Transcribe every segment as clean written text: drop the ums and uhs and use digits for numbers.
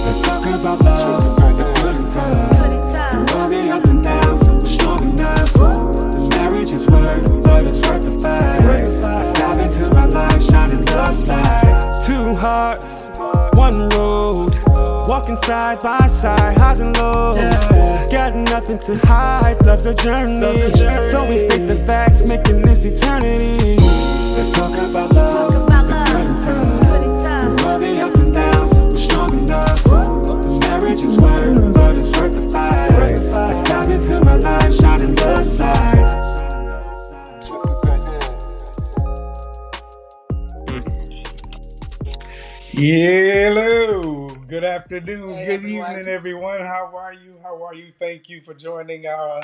Let's talk about love, the good and tough. Through all the ups and downs, we're strong enough. The marriage is work, but it's worth the fight. Let's dive into our life, shining love's lights. Two hearts, one road, walking side by side, highs and lows. Got nothing to hide, love's a journey. So we state the facts, making this eternity. Let's talk about love, the good and tough. Through all the ups and downs, we're strong enough. The marriage is work, but it's worth the fight. Let's dive into my life, shining love's lights. Hello, good afternoon, Hey, good everyone. evening, everyone. How are you? Thank you for joining our.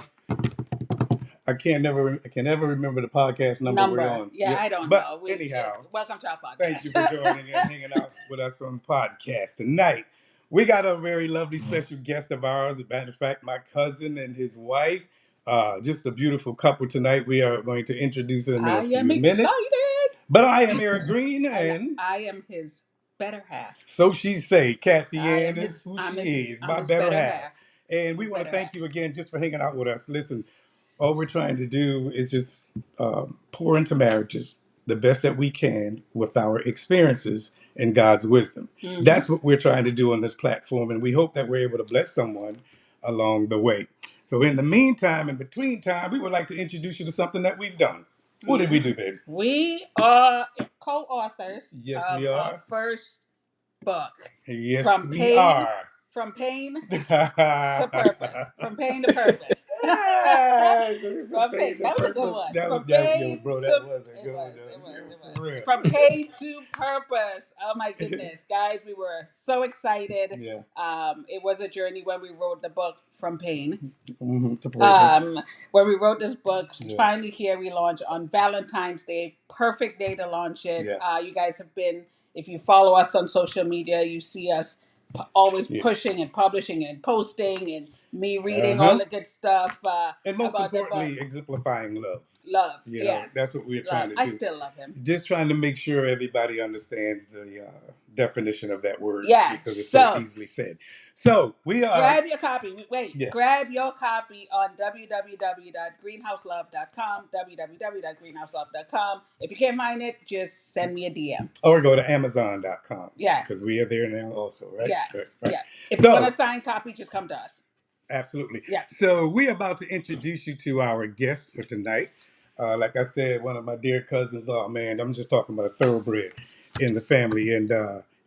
I can never remember the podcast number we're on. Yeah, I don't but know. Anyhow, Welcome to our podcast. thank you for joining and hanging out with us on the podcast tonight. We got a very lovely special guest of ours. As a matter of fact, my cousin and his wife. Just a beautiful couple tonight. We are going to introduce them in a few minutes. Excited. But I am Eric Green, and I am his better half. so she say, Kathy I Ann am is who I'm she his- is, I'm my his better better half. half. And we His want to better thank half. you again just for hanging out with us. Listen, all we're trying to do is just pour into marriages the best that we can with our experiences and God's wisdom. Mhm. That's what we're trying to do on this platform, and we hope that we're able to bless someone along the way. So in the meantime, in between time, we would like to introduce you to something that we've done. What did we do, baby? We are co-authors Yes, of we are. our first book. Yes, From we pain are. From pain to purpose. From pain to purpose. From pain. That was a good one. That From was that pain was to a good one. it was. From pain to purpose. Oh my goodness, guys, we were so excited. Yeah. It was a journey when we wrote the book From Pain. To purpose. When we wrote this book, Yeah. finally here we launched on Valentine's Day. Perfect day to launch it. Yeah. You guys have been, if you follow us on social media, you see us always pushing and publishing and posting and me reading all the good stuff. And most about the importantly, book. exemplifying love. Love. You know, that's what we're trying to do. I still love him. Just trying to make sure everybody understands the definition of that word. Yeah, Because it's so easily said. So we are. Grab your copy. Yeah. Grab your copy on www.greenhouselove.com. www.greenhouselove.com. If you can't find it, just send me a DM. Or go to Amazon.com. Yeah. Because we are there now also, right? Yeah. Right. Yeah. If you want a signed copy, just come to us. Absolutely. Yeah. So we're about to introduce you to our guest for tonight. Like I said, one of my dear cousins, oh man, I'm just talking about a thoroughbred in the family. And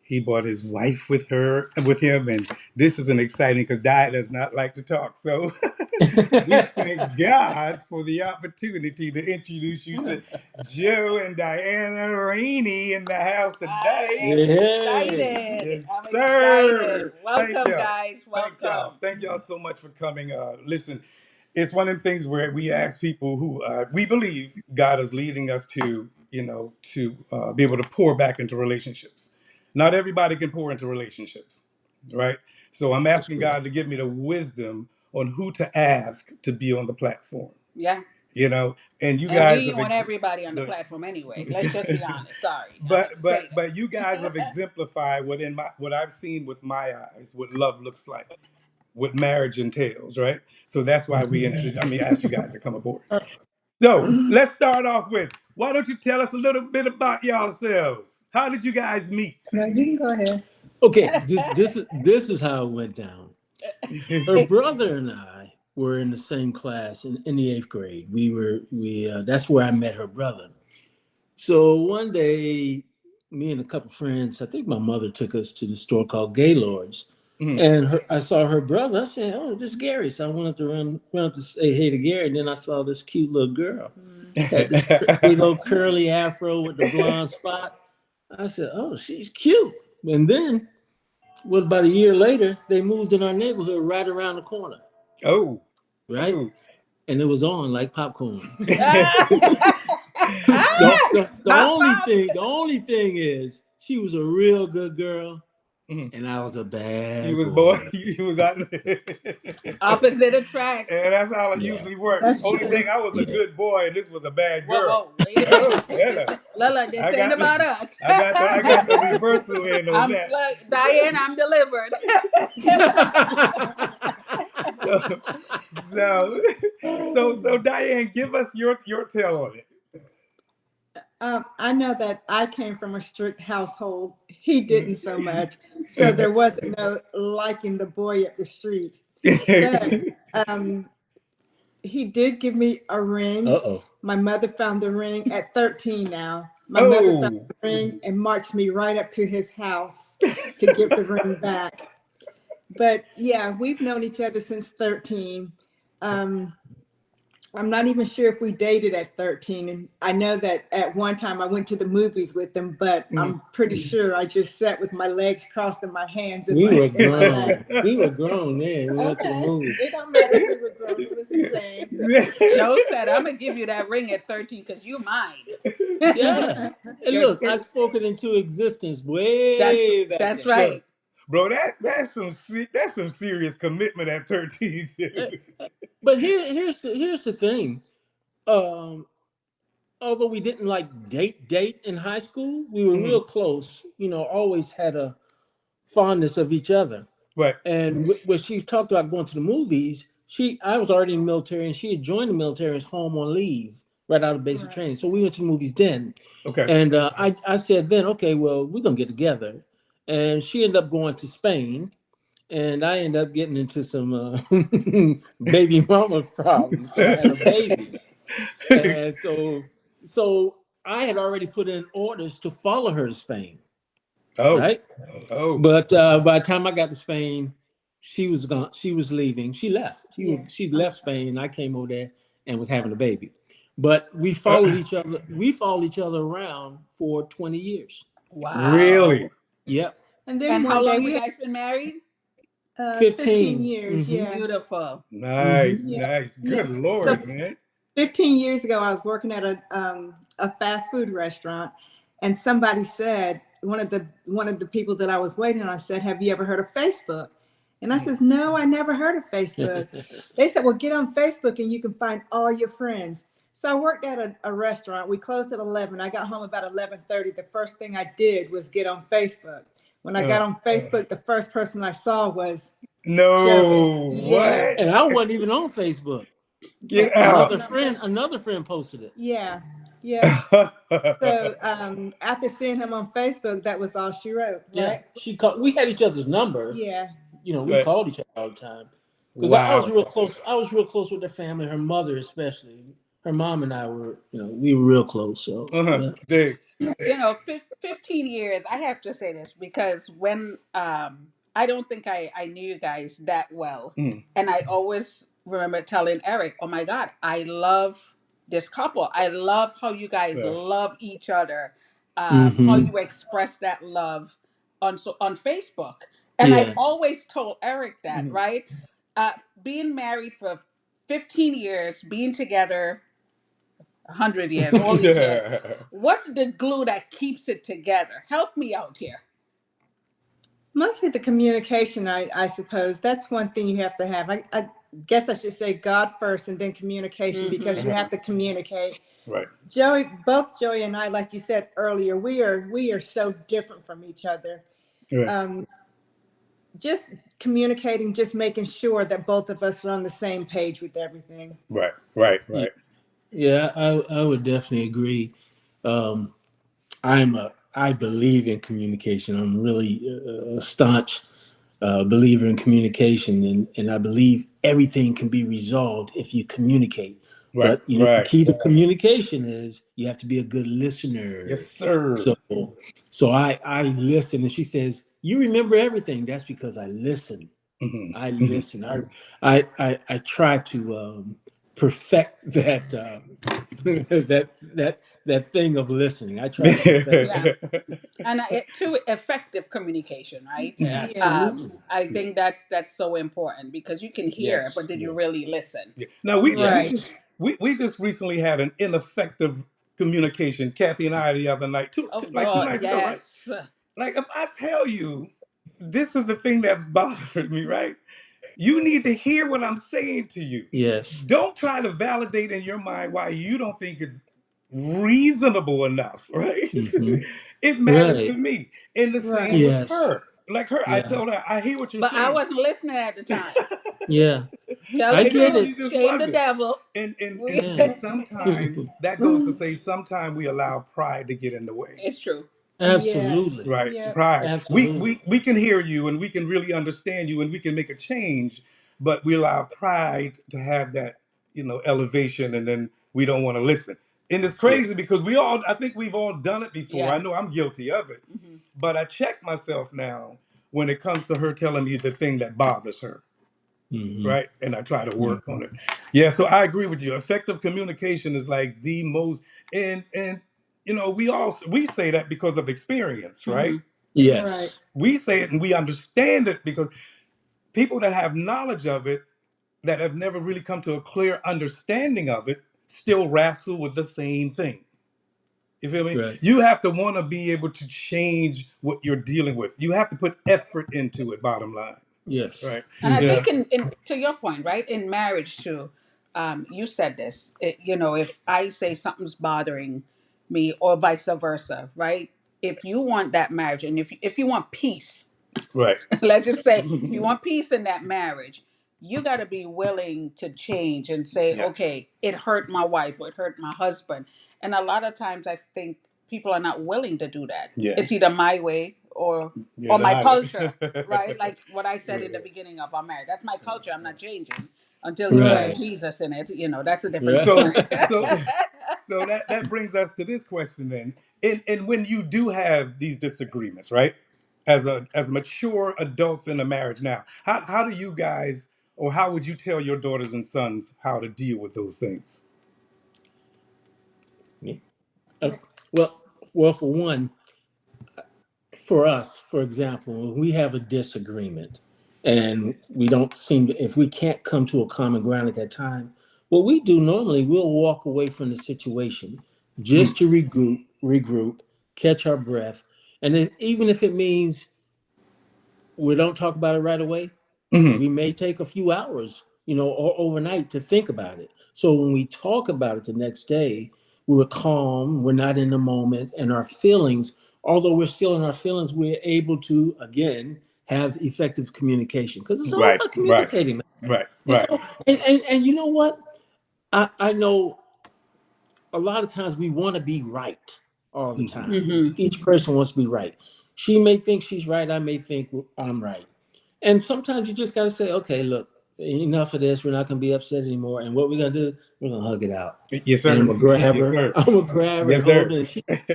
he brought his wife with him. And this is an exciting, because Di does not like to talk. So we thank God for the opportunity to introduce you to Joe and Diana Rainey in the house today. I'm excited. Yes, I'm sir. excited. Welcome, guys. Welcome. Thank y'all so much for coming. Listen, it's one of them things where we ask people who we believe God is leading us to, to be able to pour back into relationships. Not everybody can pour into relationships, right? So I'm asking God to give me the wisdom on who to ask to be on the platform. Yeah. And you guys we want everybody on the platform anyway. Let's just be honest. Sorry. But you guys have exemplified what I've seen with my eyes, what love looks like, what marriage entails, right? So that's why asked you guys to come aboard. So let's start off with, why don't you tell us a little bit about yourselves? How did you guys meet? No, you can go ahead. Okay, this is how it went down. Her brother and I were in the same class in the 8th grade. That's where I met her brother. So one day, me and a couple friends, I think my mother took us to the store called Gaylord's. Mm-hmm. And I saw her brother. I said, "Oh, this is Gary." So I went up to run up to say hey to Gary. And then I saw this cute little girl, had this big little curly afro with the blonde spot. I said, "Oh, she's cute." And then, about a year later, they moved in our neighborhood right around the corner. Oh, right, and it was on like popcorn. The only thing is, she was a real good girl. and I was a You bad was boy. boy. You was out. Opposite attracts. And that's how it Yeah, usually works. That's Only thing true. I was a yeah. good boy, and this was a bad Whoa, girl. whoa, wait a Oh, minute. yeah. Lila, this I ain't got the, about us. I got the reversal end on I'm that. like, Diane, I'm delivered. So, so, so, Diane, give us your tell on it. I know that I came from a strict household. He didn't so much. So there wasn't no liking the boy up the street. But he did give me a ring. Uh-oh. My mother found the ring at 13 now. My mother found Oh, the ring and marched me right up to his house to give the ring back. But yeah, we've known each other since 13. I'm not even sure if we dated at 13. And I know that at one time I went to the movies with him, but I'm pretty sure I just sat with my legs crossed and my hands in We my were in my lap. grown. We were grown then. We went to the Okay. movies. It don't matter if we were grown, it was the same. Joe said, I'm going to give you that ring at 13 because you mine. Yeah. And look, I spoke it into existence way back That's then. right. bro, that's some serious commitment at 13. But here's the thing. Although we didn't like date in high school, we were real close. You know, always had a fondness of each other. Right. And when she talked about going to the movies, I was already in the military, and she had joined the military and was home on leave right out of basic training. So we went to the movies then. Okay. And I said then, okay, well, we're gonna get together. And she ended up going to Spain, and I ended up getting into some baby mama problems. So I had a baby, and so I had already put in orders to follow her to Spain. Oh. Right. Oh. But by the time I got to Spain, she was gone. She was leaving. She left. She left Spain. I came over there and was having a baby. But we followed each other. We followed each other around for 20 years. Wow. Really? Yep. And then And one how day long we you had guys been married? 15 years, Mhm. yeah. Beautiful. Nice, Yeah. nice. Good Yes. Lord, So man. 15 years ago, I was working at a fast food restaurant, and somebody said, one of the people that I was waiting on said, "Have you ever heard of Facebook?" And I says, "No, I never heard of Facebook." They said, "Well, get on Facebook and you can find all your friends." So I worked at a restaurant. We closed at 11. I got home about 11:30. The first thing I did was get on Facebook. When I got on Facebook, the first person I saw was No, Joey. Yeah. what? And I wasn't even on Facebook. Get out. Another friend posted it. Yeah. Yeah. So after seeing him on Facebook, that was all she wrote, Yeah. right? She called. We had each other's number. Yeah. You know, we Right. called each other all the time. Because Wow. I was real close. I was real close with their family, her mother especially. Her mom and I were, we were real close. So Dig. 15 years, I have to say this because when I don't think I knew you guys that well. And I always remember telling Eric, oh my God, I love this couple. I love how you guys love each other, how you express that love on Facebook. And I always told Eric that, right? Being married for 15 years, being together 100 years, all these years. What's the glue that keeps it together? Help me out here. Mostly the communication, I suppose. That's one thing you have to have. I guess I should say God first and then communication, because you have to communicate. Right. Both Joey and I, like you said earlier, we are so different from each other. Right. Just communicating, just making sure that both of us are on the same page with everything. Right. Yeah, I would definitely agree. I believe in communication. I'm really a staunch believer in communication, and I believe everything can be resolved if you communicate. Right. But the key to communication is you have to be a good listener. Yes, sir. So I listen, and she says, "You remember everything." That's because I listen. I listen. I try to perfect that that thing of listening. I try to perfect Yeah. And to effective communication, right? Absolutely. I think that's so important because you can hear, Yes. but did you really listen? Now we just recently had an ineffective communication, Kathy and I, the other night, two nights ago, right? Like if I tell you this is the thing that's bothering me, right? You need to hear what I'm saying to you. Yes. Don't try to validate in your mind why you don't think it's reasonable enough, right? Hmm. It matters to Right. me. And the Right. same with Yes. her. Like her, I Yeah. told her, I hear what you're But I saying. wasn't listening at the time. Yeah. Tell I the get And truth. she it. just Shame the wasn't. devil. And and and, Yeah. and sometimes that goes to say sometimes we allow pride to get in the way. It's true. Yes. Absolutely. Right. Yep. Pride. We, Absolutely. we we can hear you and we can really understand you and we can make a change, but we allow pride to have that, elevation, and then we don't want to listen. And it's Yeah. crazy because I think we've all done it before. I Yeah. know I'm guilty of it. Hmm. But I check myself now when it comes to her telling me the thing that bothers her, Hmm. right? And I try to work Hmm. on it. Yeah, so I agree with you. Effective communication is like the most, and we say that because of experience, Hmm. right? Right. Yes. We say it and we understand it because people that have knowledge of it, that have never really come to a clear understanding of it, still wrestle with the same thing. You feel me? Right. You have to want to be able to change what you're dealing with. You have to put effort into it, bottom line. Yes. Right? And I Yeah. think in to your point, right, in marriage too, you said this. If I say something's bothering me, or vice versa, right? If you want that marriage, and if you want peace, Right. let's just say if you want peace in that marriage, you got to be willing to change and say, Yeah. okay, it hurt my wife or it hurt my husband. And a lot of times I think people are not willing to do that. Yeah. It's either my way Yeah. or The my highway. culture, right? Like what I said in the Yeah. beginning of our marriage. That's my culture. I'm not changing until you put Right. Right. Jesus in it. That's a different Right. So story. so so that brings us to this question then. And when you do have these disagreements, right? As mature adults in a marriage now, how do you guys, or how would you tell your daughters and sons how to deal with those things? Yeah. Uh, well, for one, for us, for example, when we have a disagreement and we don't seem to, if we can't come to a common ground at that time, what we do normally, we'll walk away from the situation just to regroup, catch our breath. And then even if it means we don't talk about it right away, Mm-hmm. we may take a few hours, or overnight to think about it. So when we talk about it the next day, we're calm, we're not in the moment, and our feelings, although we're still in our feelings, we're able to, again, have effective communication because it's all Right, about right, communicating, man. right, It's right. all, and you know what? I know a lot of times we want to be right all the Mm-hmm. time. Hmm. Each person wants to be right. She may think she's right. I may think I'm right. And sometimes you just got to say, okay, look, enough of this. We're not going to be upset anymore. And what we're going to do, we're going to hug it out. Yes, And I'm sir. going to grab Yes, her. sir. I'm going to grab her and Yes, hold sir. her.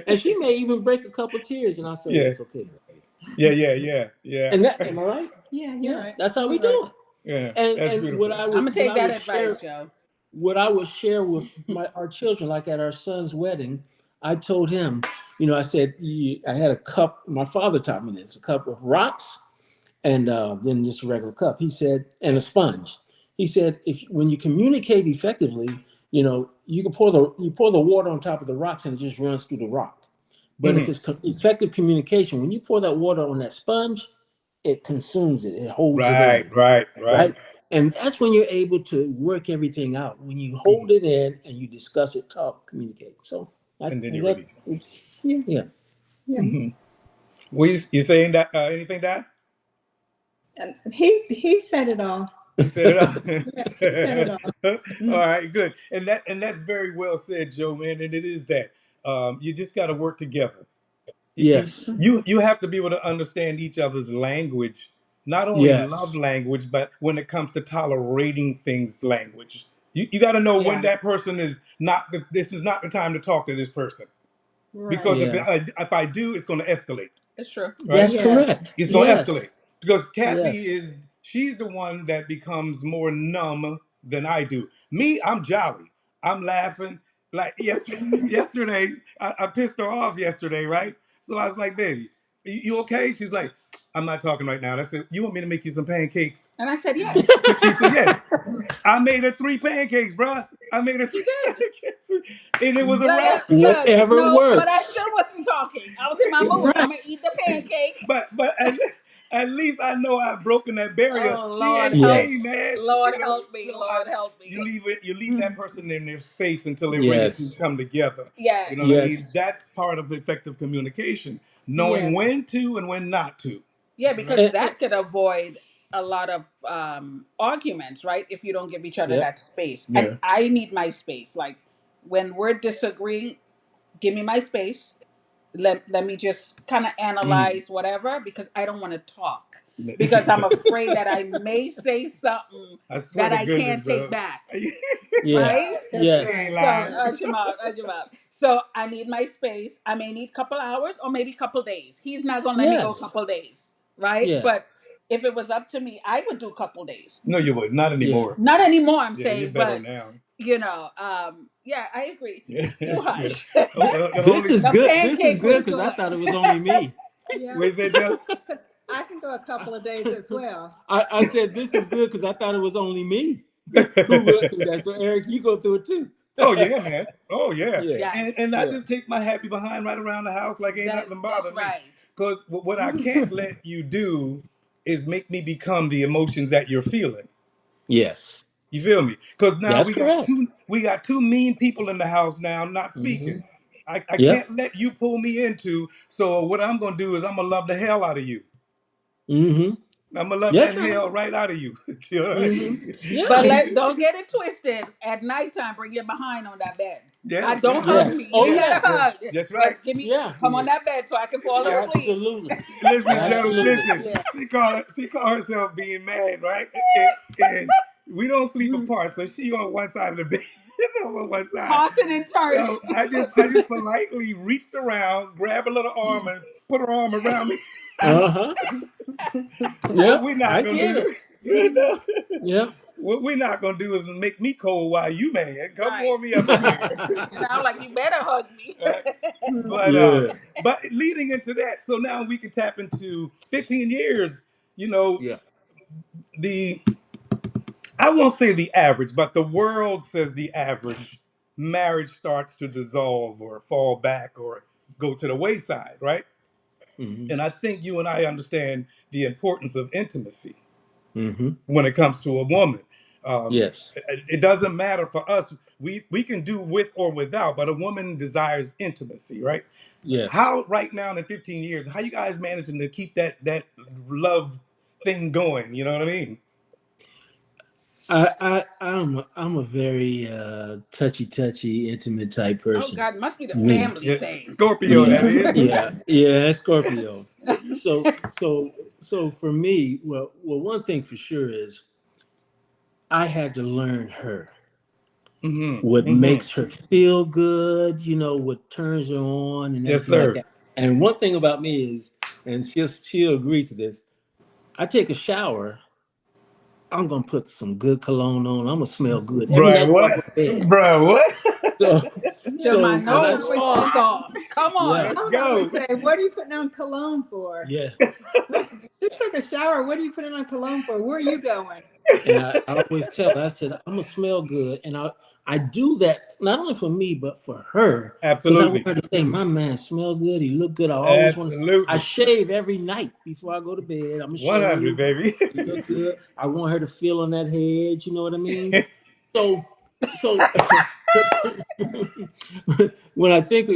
And she may even break a couple of tears. And I'll say, Yeah, it's okay, baby. yeah, yeah, yeah, yeah. And that, am I right? Yeah, you're Yeah, right. that's how we You're right. do it. Yeah, that's And beautiful. I'm gonna what take I that would advice, share Joe. what I would share with our children, like at our son's wedding, I told him, I said, I had a cup. My father taught me this, a cup of rocks, and then just a regular cup. He said, and a sponge. He said, if when you communicate effectively, you can pour the water on top of the rocks and it just runs through the rock. But if Hmm. it's effective communication, when you pour that water on that sponge, it consumes it. It holds it Right, in, right, right. right? And that's when you're able to work everything out. When you Mhm. hold it in and you discuss it, talk, communicate. So, And then is you that, release. Yeah. yeah. Yeah. Hmm. You saying that anything, Dad? And he said it all. He said it Yeah, he said it all. all. Mm. All right, good. And that's very well said, Joe, man. And it is that you just got to work together. You, Yes. you have to be able to understand each other's language, not only love Yes. language, but when it comes to tolerating things, language. You got to know when Yeah, that person is not. This is not the time to talk to this person, Right. because if Yeah. if I do, it's going to escalate. it's true. Right? That's Yes. correct. It's going to Yes. escalate because Yes. she's the one that becomes more numb than I do. Me, I'm jolly. I'm laughing. Like yesterday, I pissed her off yesterday, right? So I was like, baby, you okay? She's like, I'm not talking right now. And I said, you want me to make you some pancakes? And I said yes. She said, yes. I made her 3 pancakes, bruh. I made her You three did. pancakes. And it was a Look, wrap. look, Whatever no, but I works. still wasn't talking. I was in my mood. Right. I'm gonna eat the pancake. But at least I know I've broken that barrier. Oh She Lord ain't help, me, man. Lord You know, help me, so Lord help you me. leave it. You leave that person in their space until they're ready to Yes. come together. Yeah, You know what I mean? Yes. That's part of effective communication, knowing yes, when to and when not to. yeah, You know? because And- that could avoid a lot of arguments, right? If you don't give each other yep. that space, and Yeah. I need my space. Like when we're disagreeing, give me my space. Let me just kind of Mm. analyze whatever because I don't want to talk because I'm afraid that I may say something I swear that to I goodness, can't take bro. back, Yes. right? She Yes. ain't So lying. hush him out. So I need my space. I may need a couple hours or maybe a couple days. He's not gonna let me go a Yes. couple days, right? Yeah. But if it was up to me, I would do a couple days. No, you would not Yeah. anymore. Not anymore, I'm Yeah, you're saying, better but now. yeah, I agree. Yeah, You yeah. hush. The This only is The good. This is pancake was good because I good. thought it was only me. Yeah, what is that, Joe? because I can go a couple of days as well. I said this is good because I thought it was only me who went through that. So Eric, you go through it too. Oh yeah, man. Oh yeah. Yeah. And Yes, and I Yeah. just take my happy behind right around the house like ain't nothing that's bothering me. right. Because what I can't let you do is make me become the emotions that you're feeling. Yes. You feel me? Because now That's we got correct. two mean people in the house now not Hmm. speaking. I Yep. can't let you pull me into. So what I'm gonna do is I'm gonna love the hell out of you. Hmm. I'm gonna love that That's right. hell right out of you. You know what I Hmm. mean? But Yeah. don't get it twisted. At nighttime, bring your behind on that bed. Yeah, I yeah, don't hug Yes. me. You Oh ain't yeah, gotta yeah. yeah. hug, That's right. but give me Yeah. come on that bed so I can fall Yeah. asleep. Absolutely. Listen, Joe. Absolutely. Listen. Yeah. She called herself being mad, right? And we don't sleep apart, so she on one side of the bed, I'm on one side. Tossing and turning. So I just politely reached around, grabbed a little arm, and put her arm around me. Uh-huh. What Yep. we're not I gonna get do, it. you know, Yep. what we're not gonna do is make me cold while you mad. Come Right. warm me up over here. And I'm like, you better hug me. Right? But Yeah. leading into that, so now we can tap into 15 years. You know, Yeah. the I won't say the average, but the world says the average marriage starts to dissolve or fall back or go to the wayside, right? Hmm. And I think you and I understand the importance of intimacy Hmm. when it comes to a woman. Yes. It doesn't matter for us. We can do with or without, but a woman desires intimacy, right? Yes. How right now in 15 years, how you guys managing to keep that love thing going? You know what I mean? I'm a very touchy, intimate type Oh person. God, it must be the Me. family Yes, thing. Scorpio, Yeah, that is. yeah, that's Scorpio. So for me, well, one thing for sure is I had to learn her. Mm-hmm. What Mm-hmm. makes her feel good, what turns her on and Yes, everything like sir. that. And one thing about me is, and she'll agree to this, I take a shower, I'm gonna put some good cologne on, I'm gonna smell good every Bro, night before I what? go to bed. Bro, what? So Till my so when I nose always falls ask, off. Come yeah, on. Let's I would go. always say, what are you putting on cologne for? yeah. Just took a shower. What are you putting on cologne for? Where are you going? And I always tell her, I said, I'm gonna smell good. And I do that not only for me, but for her. Because I want Absolutely. her to say, my man smell good, he look good. I always want to I Absolutely. shave every night before I go to bed. I'm gonna 100, shave, baby. he look good. I want her to feel on that head, you know what I mean? So when I think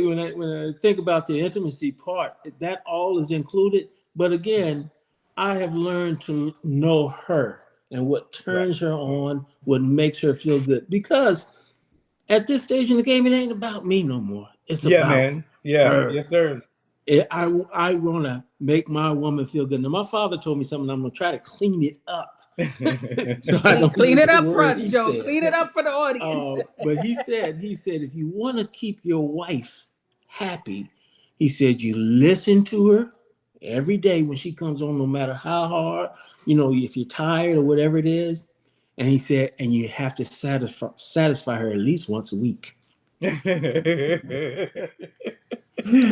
about the intimacy part, that all is included. But again, I have learned to know her and what Right. turns her on, what makes her feel good. Because at this stage in the game, it ain't about me no more. It's Yeah, about man. Yeah. her. Yes, sir. I want to make my woman feel good. Now, my father told me something. I'm gonna try to clean it up, so I don't Clean use it the up for word us, he Joe. said. Clean it up for the audience. But he said, if you want to keep your wife happy, he said, you listen to her every day when she comes on, no matter how hard, if you're tired or whatever it is. And he said, and you have to satisfy her at least once a week.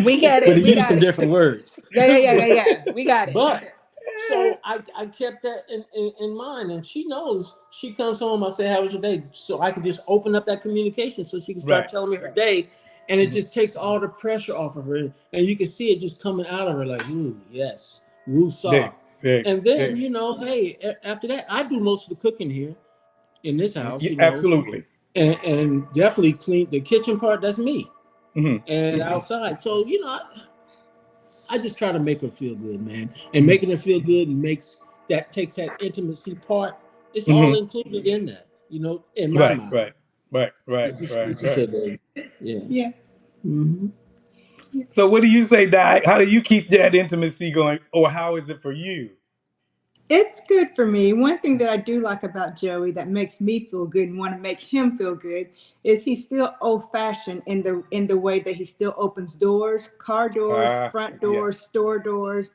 We get But it. he We used got some it. different words. Yeah. We got it. But so I kept that in mind, and she knows. She comes home, I say, how was your day? So I can just open up that communication so she can start Right. telling me her day, and it just takes all the pressure off of her, and you can see it just coming out of her like, ooh, yes, woo There, saw. Yeah, And yeah, then, hey, after that, I do most of the cooking here in this house, yeah, absolutely. and definitely clean the kitchen part. That's me, Hmm. and Hmm. outside. So, I just try to make her feel good, man. And making her feel good takes that intimacy part. It's all Hmm. included in that, in my Right, mind. right, right, right, right, What you right. said, babe. Yeah. Yeah. Hmm. So what do you say, Di? How do you keep that intimacy going, or how is it for you? It's good for me. One thing that I do like about Joey that makes me feel good and want to make him feel good is he's still old fashioned in the way that he still opens doors, car doors, front Yeah. doors, store doors.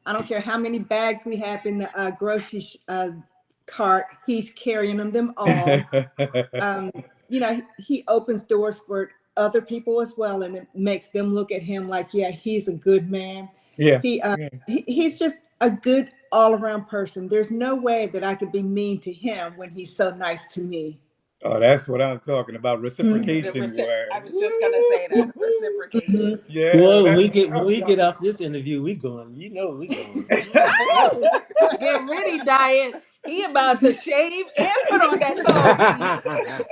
I don't care how many bags we have in the grocery cart, he's carrying them all. He opens doors for other people as well, and it makes them look at him like, yeah, he's a good man. Yeah. He, Yeah. he's just a good all around person. There's no way that I could be mean to him when he's so nice to me. Oh, that's what I'm talking about. The Reciprocation, boy. I was just gonna say that reciprocation. Yeah, Well, when that's we what get when I'm we get talking off this interview, we going. We going. Woo! Get ready, Diane. He about to shave and put on that tall piece.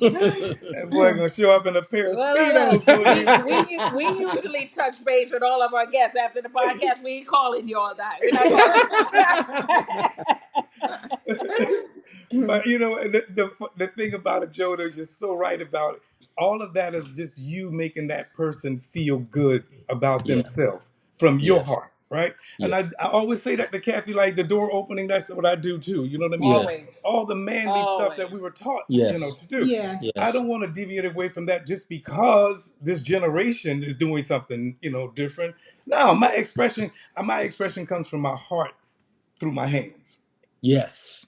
That boy gonna show up in a pair of Look. Speedos for you. We usually touch base with all of our guests after the podcast. We ain't calling you all that. We're not calling. But the thing about it, Joe, they're just so right about it. All of that is just you making that person feel good about Yeah. themselves from your Yes. heart, right? Yeah. And I always say that to Kathy, like the door opening, that's what I do too. You know what I mean? Yeah. Always. All the manly stuff that we were taught, Yes. to do. Yeah. I Yes. don't want to deviate away from that just because this generation is doing something, different. No, my expression comes from my heart through my hands. Yes. Yes.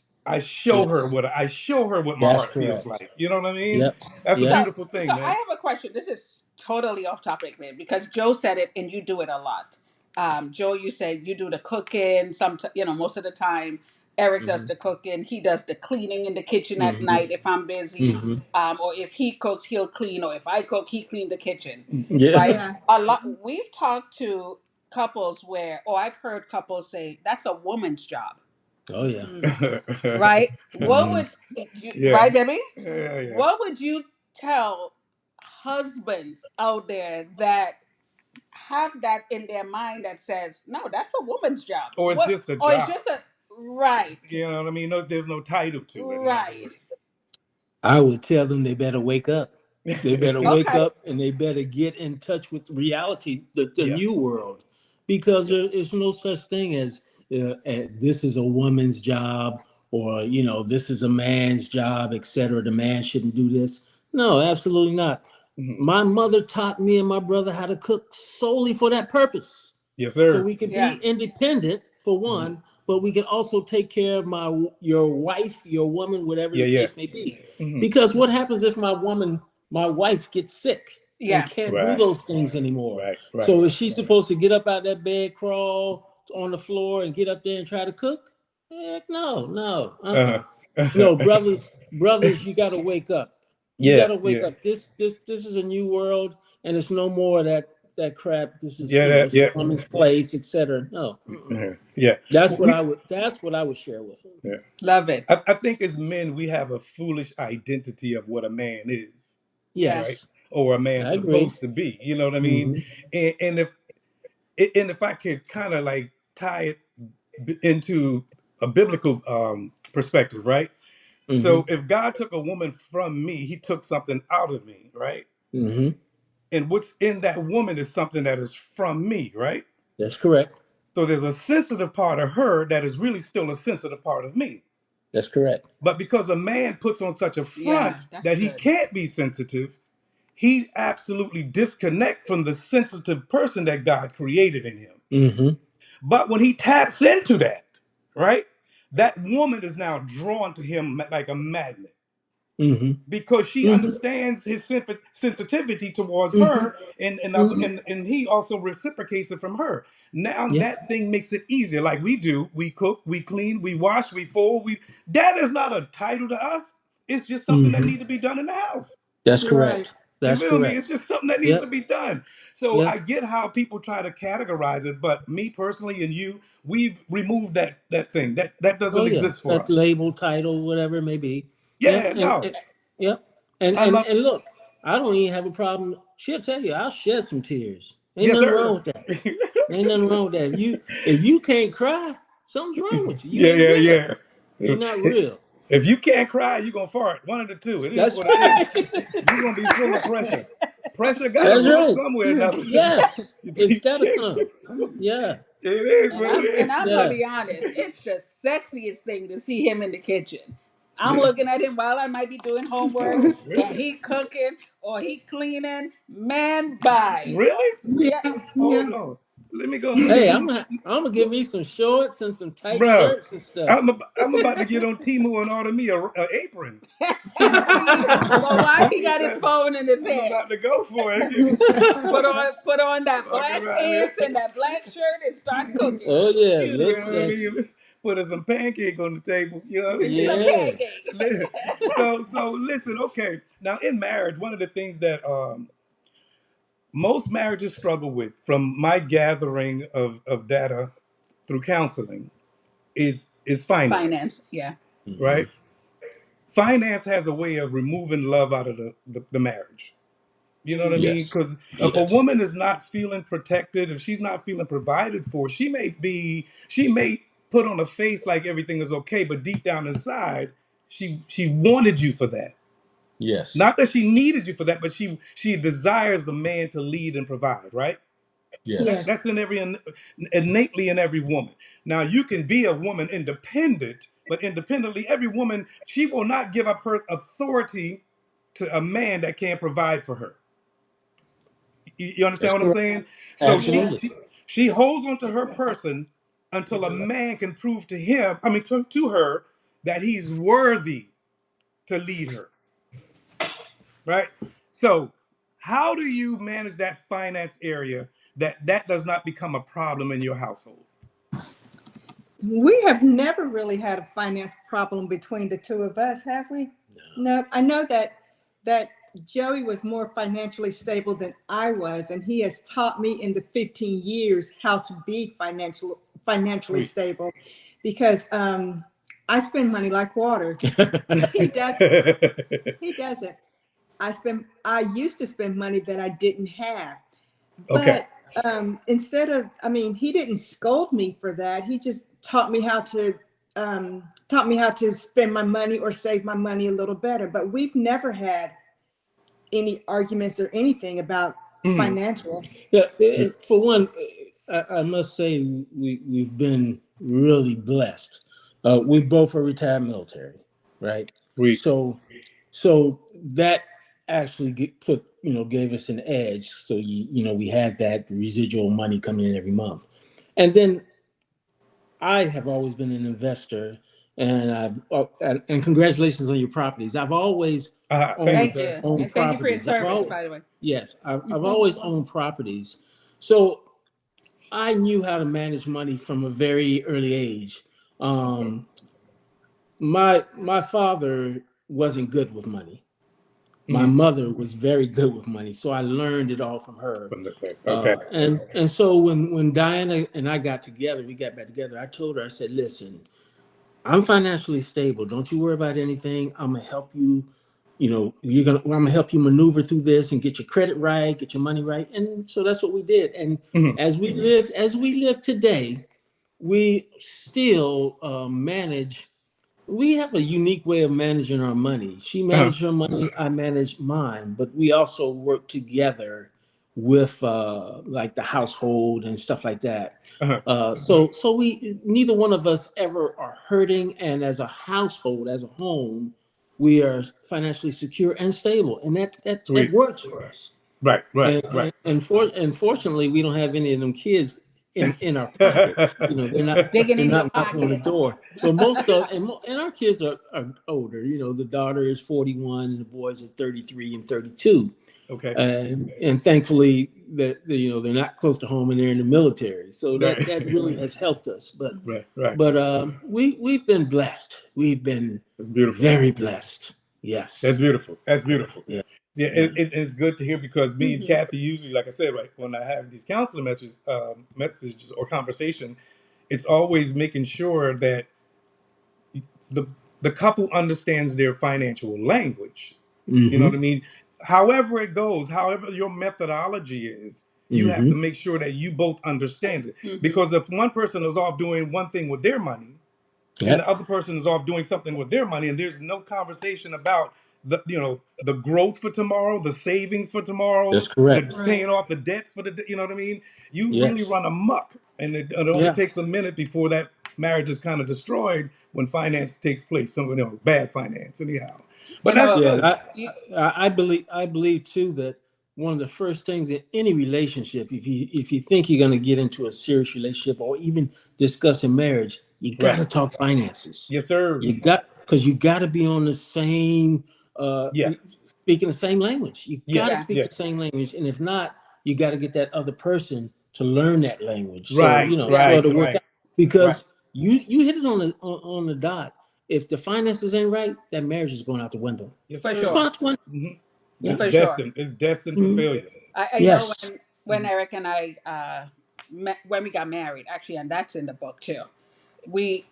I show her what my That's heart feels correct. like. You know what I mean? Yep. That's a Yep. beautiful So thing, I man. have a question. This is totally off topic, man, because Joe said it and you do it a lot. Joe, you said you do the cooking. Most of the time, Eric does Hmm. the cooking. He does the cleaning in the kitchen at Hmm. night if I'm busy. Hmm. Or if he cooks, he'll clean. Or if I cook, he clean the kitchen. Yeah. Right? Yeah. A lot. We've talked to couples or I've heard couples say that's a woman's job. Oh yeah. Right? What Hmm. would you? Yeah. Right, Debbie? Yeah, yeah. What would you tell husbands out there that have that in their mind that says, no, that's a woman's job? Or it's What? just a Or it's job. just a right, You know what I mean? There's no title to it, in other right. I would tell them they better wake up. They better words. wake Okay. up and they better get in touch with reality, the Yeah. new world, because Yeah. there is no such thing as this is a woman's job or this is a man's job, etc. The man shouldn't do this. No, absolutely not. Mhm. My mother taught me and my brother how to cook solely for that purpose, Yes, so sir. we could Yeah. be independent for Mhm. one, but we can also take care of your wife, your woman, whatever Yeah, the yeah. case may be. Mhm. Because what happens if my wife gets sick and Yeah. can't do Right. those things anymore? Right. Right. So is she supposed to get up out that bed, crawl on the floor, and get up there and try to cook? Heck no, no, Uh-huh. no, brothers, you got to wake up. You got Yeah. to wake Yeah. up. This is a new world, and it's no more that crap. This is Yeah. it's a Yeah. woman's place, etc. No, Uh-huh. Yeah. that's Well, what I would share with them. yeah. Love it. I think as men, we have a foolish identity of what a man is, Yeah. right? Yes, Or a man's I agree. supposed to be. You know what I mean? Hmm. And if I could kind of like tie it into a biblical perspective, right? Hmm. So if God took a woman from me, He took something out of me, right? Hmm. And what's in that woman is something that is from me, right? That's correct. So there's a sensitive part of her that is really still a sensitive part of me. That's correct. But because a man puts on such a Yeah. front That's that he good. can't be sensitive, he absolutely disconnect from the sensitive person that God created in him. Hmm. But when he taps into that, right, that woman is now drawn to him like a magnet Hmm. because she Hmm. understands his sensitivity towards Hmm. her, and other, Hmm. and he also reciprocates it from her. Now Yeah. that thing makes it easier. Like we do, we cook, we clean, we wash, we fold. That is not a title to us. It's just something that Hmm. needs to be done in the house. That's Right. correct. You That's feel me? correct. It's just something that needs to Yep. be done. So Yeah. I get how people try to categorize it, but me personally and you, we've removed that thing. That Oh doesn't yeah. exist for That us. label, title, whatever it may be. Yeah. Yeah, no. Yep. And I and love and look, I don't even have a problem. She'll tell you, I'll shed some tears. Ain't yes, nothing wrong sir. with that. Ain't nothing wrong with that. If you can't cry, something's wrong with you. You Yeah, ain't yeah, real. yeah. You're not real. If you can't cry, you're gonna fart. One of the two. It is That's what it is. right. You're gonna be full of pressure. Pressure gotta That's run right. somewhere or another. Yes. It's it gotta come. Yeah. is And what it I'm is. gonna Yeah. be honest, it's the sexiest thing to see him in the kitchen. I'm looking at him while I might be doing homework Oh, and really? he cooking or he cleaning. Man, bye. Really? Yeah, Yeah, Hold yeah. on. Let me go. Hey, I'm gonna give me some shorts and some tight Bro, shirts and stuff. I'm about to get on Temu and order me a apron. but why he got his That's, phone in his I'm hand? about to go for it. Put on that Walking black around here. pants and that black shirt and start cooking. Oh yeah, You look know what I sexy. mean? Put some pancake on the table. You know what I mean? Some Yeah. pancake. So listen, okay. Now in marriage, one of the things that most marriages struggle with, from my gathering of data through counseling, is Finance, finances, yeah. Mhm. right? Finance has a way of removing love out of the marriage. You know what I mean? Yes. Because if a Yes. woman is not feeling protected, if she's not feeling provided for, she may put on a face like everything is okay, but deep down inside, she wanted you for that. Yes. Not that she needed you for that, but she desires the man to lead and provide, right? Yes. Yes. That's in innately in every woman. Now you can be a woman independent, but independently, every woman, she will not give up her authority to a man that can't provide for her. You understand That's what I'm correct. saying? So she Absolutely. she, she holds on to her person until a man can prove to him, I mean to her, that he's worthy to lead her, right? So how do you manage that finance area that does not become a problem in your household? We have never really had a finance problem between the two of us, have we? No, I know that Joey was more financially stable than I was, and he has taught me in the 15 years how to be financially Sweet. stable, because I spend money like water. He does. He doesn't. I used to spend money that I didn't have. Okay. But instead of, I mean, he didn't scold me for that. He just taught me how to spend my money or save my money a little better. But we've never had any arguments or anything about Mhm. financial. Yeah. For one, I must say we've been really blessed. We both are retired military, right? Sweet. So that actually gave us an edge. So we had that residual money coming in every month, and then I have always been an investor, and and congratulations on your properties. I've always Thank you, owned Thank sir. you. owned And thank you for your properties. service, by the way. Yes, I've always owned properties, so I knew how to manage money from a very early age. Okay. Um, my father wasn't good with money. My Mhm. mother was very good with money, so I learned it all from her. From the place. Okay. And so when Diana and I got together, we got back together. I told her, I said, "Listen, I'm financially stable. Don't you worry about anything. I'm gonna help you. I'm gonna help you maneuver through this and get your credit right, get your money right." And so that's what we did. And Mhm. as we live today, we still manage. We have a unique way of managing our money. She Uh-huh. managed her money, I manage mine, but we also work together with like the household and stuff like that. Uh-huh. So we neither one of us ever are hurting, and as a household, as a home, we are financially secure and stable, and that Sweet. works for us. Right. Right. And Right. fortunately, we don't have any of them kids in our pockets. They're not Digging they're in your not knocking on the pocket. door. But most of and our kids are older. The daughter is 41, and the boys are 33 and 32. Okay. And thankfully that they're not close to home and they're in the military. So that Right. really has helped us. But Right. Right. but we've been blessed. We've been That's beautiful. very blessed. That's Yes. beautiful. That's beautiful. Yeah. Yeah, Yeah. it's good to hear because me and Mm-hmm. Kathy usually, like I said, right when I have these counseling messages or conversation, it's always making sure that the the couple understands their financial language. You know Mm-hmm. what I mean? However it goes, however your methodology is, you have Mm-hmm. to make sure that you both understand it. Mm-hmm. Because if one person is off doing one thing with their money, and the Yep. other person is off doing something with their money, and there's no conversation about the growth for tomorrow, the savings for tomorrow, That's the correct. Right. paying off the debts for you know what I mean. You really Yes. run amok, and it only Yeah. takes a minute before that marriage is kind of destroyed when finance takes place. So bad finance anyhow, You but that's know, good. Yeah. you, I believe too that one of the first things in any relationship, if you think you're going to get into a serious relationship or even discussing marriage, you got Right? to talk finances. Yes, sir. Because you got to be on the same, Yeah, speaking the same language. You got yeah, to yeah. speak yeah. the same language, and if not, you got to get that other person to learn that language. So Right, Yeah. for it right, to work right, out. right. Because you hit it on the dot. If the finances ain't right, that marriage is going out the window. Yes, For It's sir. sure. about the window. Hmm. Yeah. It's For sure. destined. It's destined for Mhm. failure. I know Yes. when Eric and I when we got married, actually, and that's in the book too. We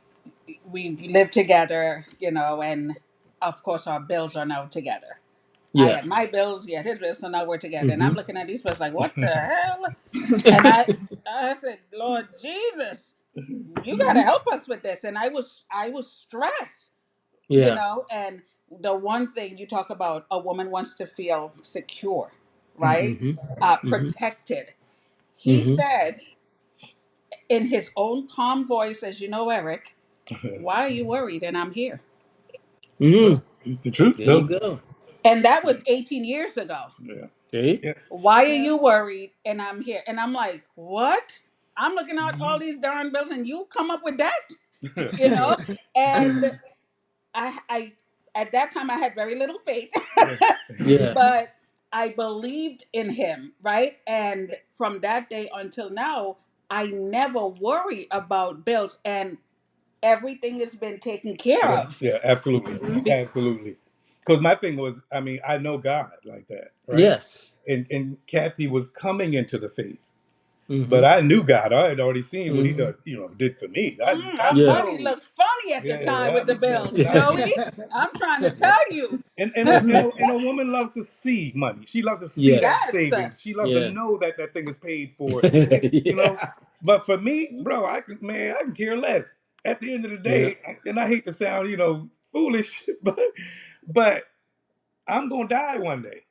we lived together, and of course our bills are now together. I Yeah. had my bills, he had his bills, so now we're together. And I'm Hmm. looking at these bills like, what the hell? And I said, Lord Jesus, you got to help us with this. And I was stressed, Yeah. and the one thing you talk about, a woman wants to feel secure, right? Hmm. Hmm. Protected. He Hmm. said in his own calm voice, as you know, Eric, why are you worried? And I'm here. Hmm. It's the truth, There you though. go. And that was 18 years ago. Yeah, See? yeah. Why are Yeah. you worried? And I'm here. And I'm like, what? I'm looking at all these darn bills and you come up with that, you know? And I at that time I had very little faith, Yeah. Yeah. but I believed in him, right? And from that day until now, I never worry about bills and everything has been taken care Yeah, of. yeah, absolutely, Be- absolutely. Because my thing was, I mean, I know God like that, right? Yes. And Kathy was coming into the faith, Hmm. but I knew God. I had already seen what He Hmm. does, did for me. I Our Yeah. money know. looked funny at the Yeah, time yeah, with the yeah. bills, I know. Joey. I'm trying to tell you. And a woman loves to see money. She loves to see that Yes. Yes. savings. She loves to Yeah. know that that thing is paid for. You know. Yeah. But for me, bro, I can care less. At the end of the Yeah. day, and I hate to sound, foolish, but I'm gonna die one day.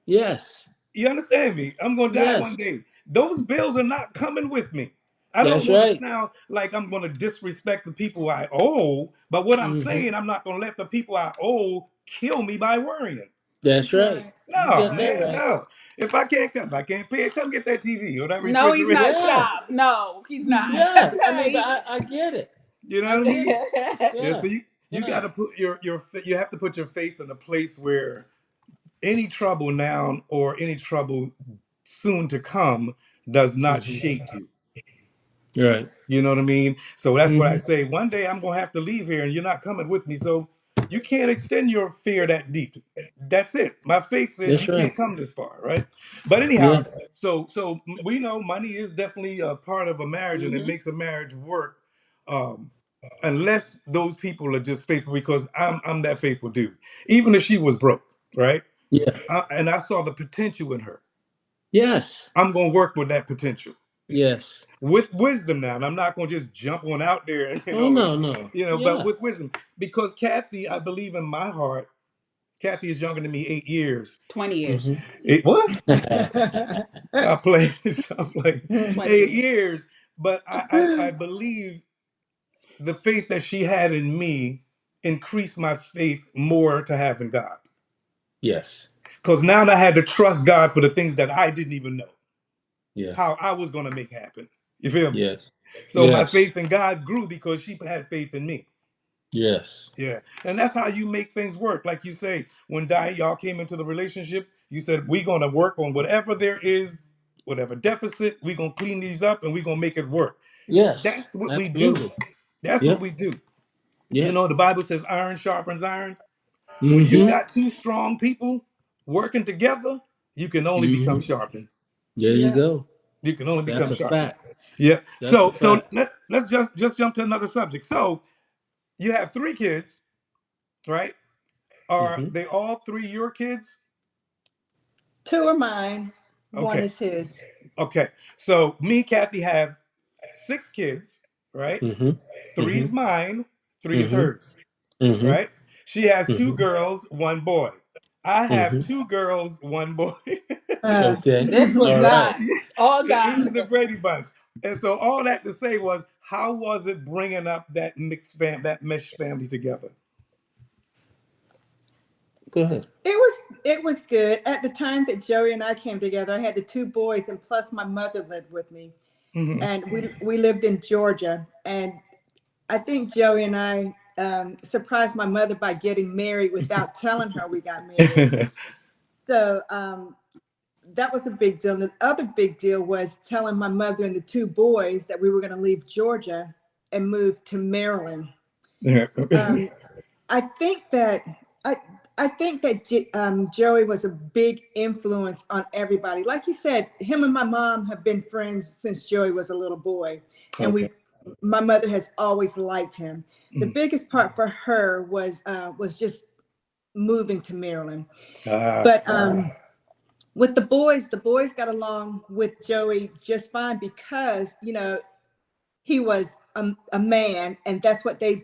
Yes. You understand me? I'm gonna die one Yes. day. Those bills are not coming with me. I don't That's want to right. sound like I'm gonna disrespect the people I owe, but what I'm Hmm. saying, I'm not gonna let the people I owe kill me by worrying. That's right. Right. You No, got that man, right. no. If I can't pay it, come get that TV or that No, he's refrigerator. not. Yeah. Stop. No, he's not. Yeah. I mean, but He- I get it. You know I what I get mean? it. Yeah. Yeah. So you got Yeah. to put you have to put your faith in a place where any trouble now or any trouble soon to come does not Hmm. shake you. Right. You know what I mean? So that's what I Hmm. say. One day I'm gonna have to leave here, and you're not coming with me. So you can't extend your fear that deep. That's it. My faith says That's you can't right. come this far, right? But anyhow, Yeah. so we know money is definitely a part of a marriage, and it Mhm. makes a marriage work. Um, unless those people are just faithful, because I'm that faithful dude. Even if she was broke, right? Yeah. And I saw the potential in her. Yes. I'm gonna work with that potential Yes. with wisdom now, and I'm not going to just jump on out there, Oh no, no. but Yeah. with wisdom, because Kathy, I believe in my heart, Kathy is younger than me 8 years. 20 years. Hmm. What? I play, I play 20 8 years. years, but I believe the faith that she had in me increased my faith more to have in God, Yes. because now I had to trust God for the things that I didn't even know Yeah. how I was going to make happen. You feel me? Yes. So my Yes. faith in God grew because she had faith in me. Yes. Yeah, and that's how you make things work. Like you say, when y'all came into the relationship, you said we're gonna work on whatever there is, whatever deficit. We're gonna clean these up, and we're gonna make it work. Yes. That's what we do. Absolutely. That's what Yep. we do. Yep. The Bible says iron sharpens iron. When you Hmm. got two strong people, working together, you can only become sharpened. There you go. You can only become That's a sharpened. fact. Yeah. That's a So fact. let's just jump to another subject. So you have 3 kids, right? Are Mm-hmm. they all 3 your kids? 2 are mine, 1 Okay. is his. Okay. So me, Kathy, have 6 kids, right? Mm-hmm. 3's Mm-hmm. mine, 3 is Mm-hmm. hers, Mm-hmm. right? She has 2 Mm-hmm. girls, 1 boy. I have Mm-hmm. 2 girls, 1 boy. Uh, Okay. This was All right. God. All This is God. the Brady Bunch. And so all that to say was, how was it bringing up that that mesh family together? Go ahead. it was good. At the time that Joey and I came together, I had the 2 boys, and plus my mother lived with me. Mm-hmm. And we lived in Georgia. And I think Joey and I surprised my mother by getting married without telling her we got married. So that was a big deal. And the other big deal was telling my mother and the 2 boys that we were going to leave Georgia and move to Maryland. I think that Joey was a big influence on everybody. Like you said, him and my mom have been friends since Joey was a little boy, and Okay. my mother has always liked him. The biggest part for her was just moving to Maryland. But with the boys got along with Joey just fine because he was a man, and that's what they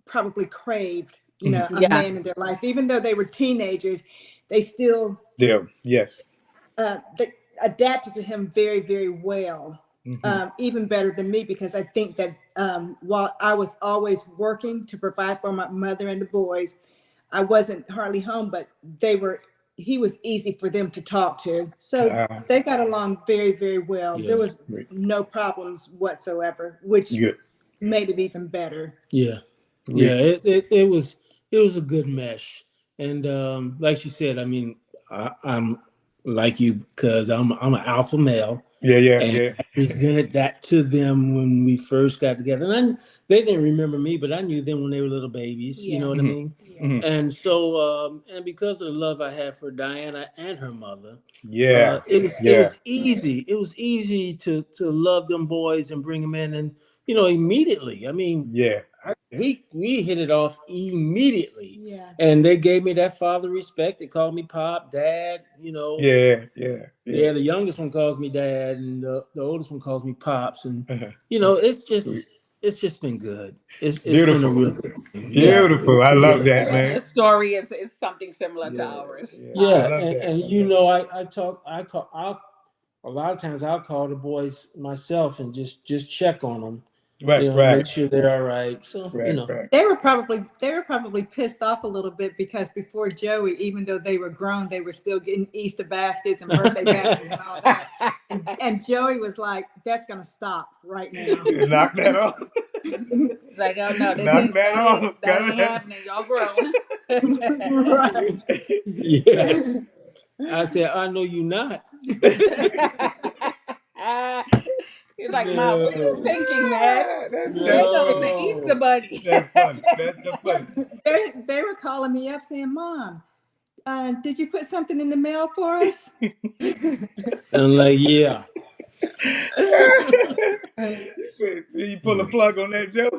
probably craved, a Yeah. man in their life. Even though they were teenagers, they still Yeah. Yes. they adapted to him very, very well. Even better than me, because I think that while I was always working to provide for my mother and the boys, I wasn't hardly home, but he was easy for them to talk to. So they got along very, very well. Yeah. There was no problems whatsoever, which Good. made it even better. Yeah. Yeah. It was a good mesh. And like you said, I mean, I'm like you because I'm an alpha male. Yeah. And I presented that to them when we first got together. And they didn't remember me, but I knew them when they were little babies. You know what I mean? Mhm. And so, and because of the love I had for Diana and her mother, Yeah. it was easy. It was easy to love them boys and bring them in, and immediately. I mean, Yeah. we hit it off immediately. Yeah. And they gave me that father respect. They called me Pop, Dad. Yeah. Yeah, the youngest one calls me Dad, and the oldest one calls me Pops, and it's just been good. It's been a Beautiful. real good thing. Yeah, Beautiful. I it love really that, has. man. This story is something similar to Yeah. ours. I Yeah, love that. and I a lot of times I'll call the boys myself and just check on them, Right. make sure they're all right. So Right. They were probably pissed off a little bit because before Joey, even though they were grown, they were still getting Easter baskets and birthday baskets and all that. And Joey was like, "That's gonna stop right now." Knock that off. Like, oh no, Knock that off. that ain't happening. Y'all grown. Right. Yes, I said I know you not. He's like, Mom, what are you No, thinking, man? That's There goes the funny. Easter bunny. That's funny. That's funny. They were calling me up saying, "Mom, did you put something in the mail for us?" I'm like, yeah. So you pull a plug on that, Joe?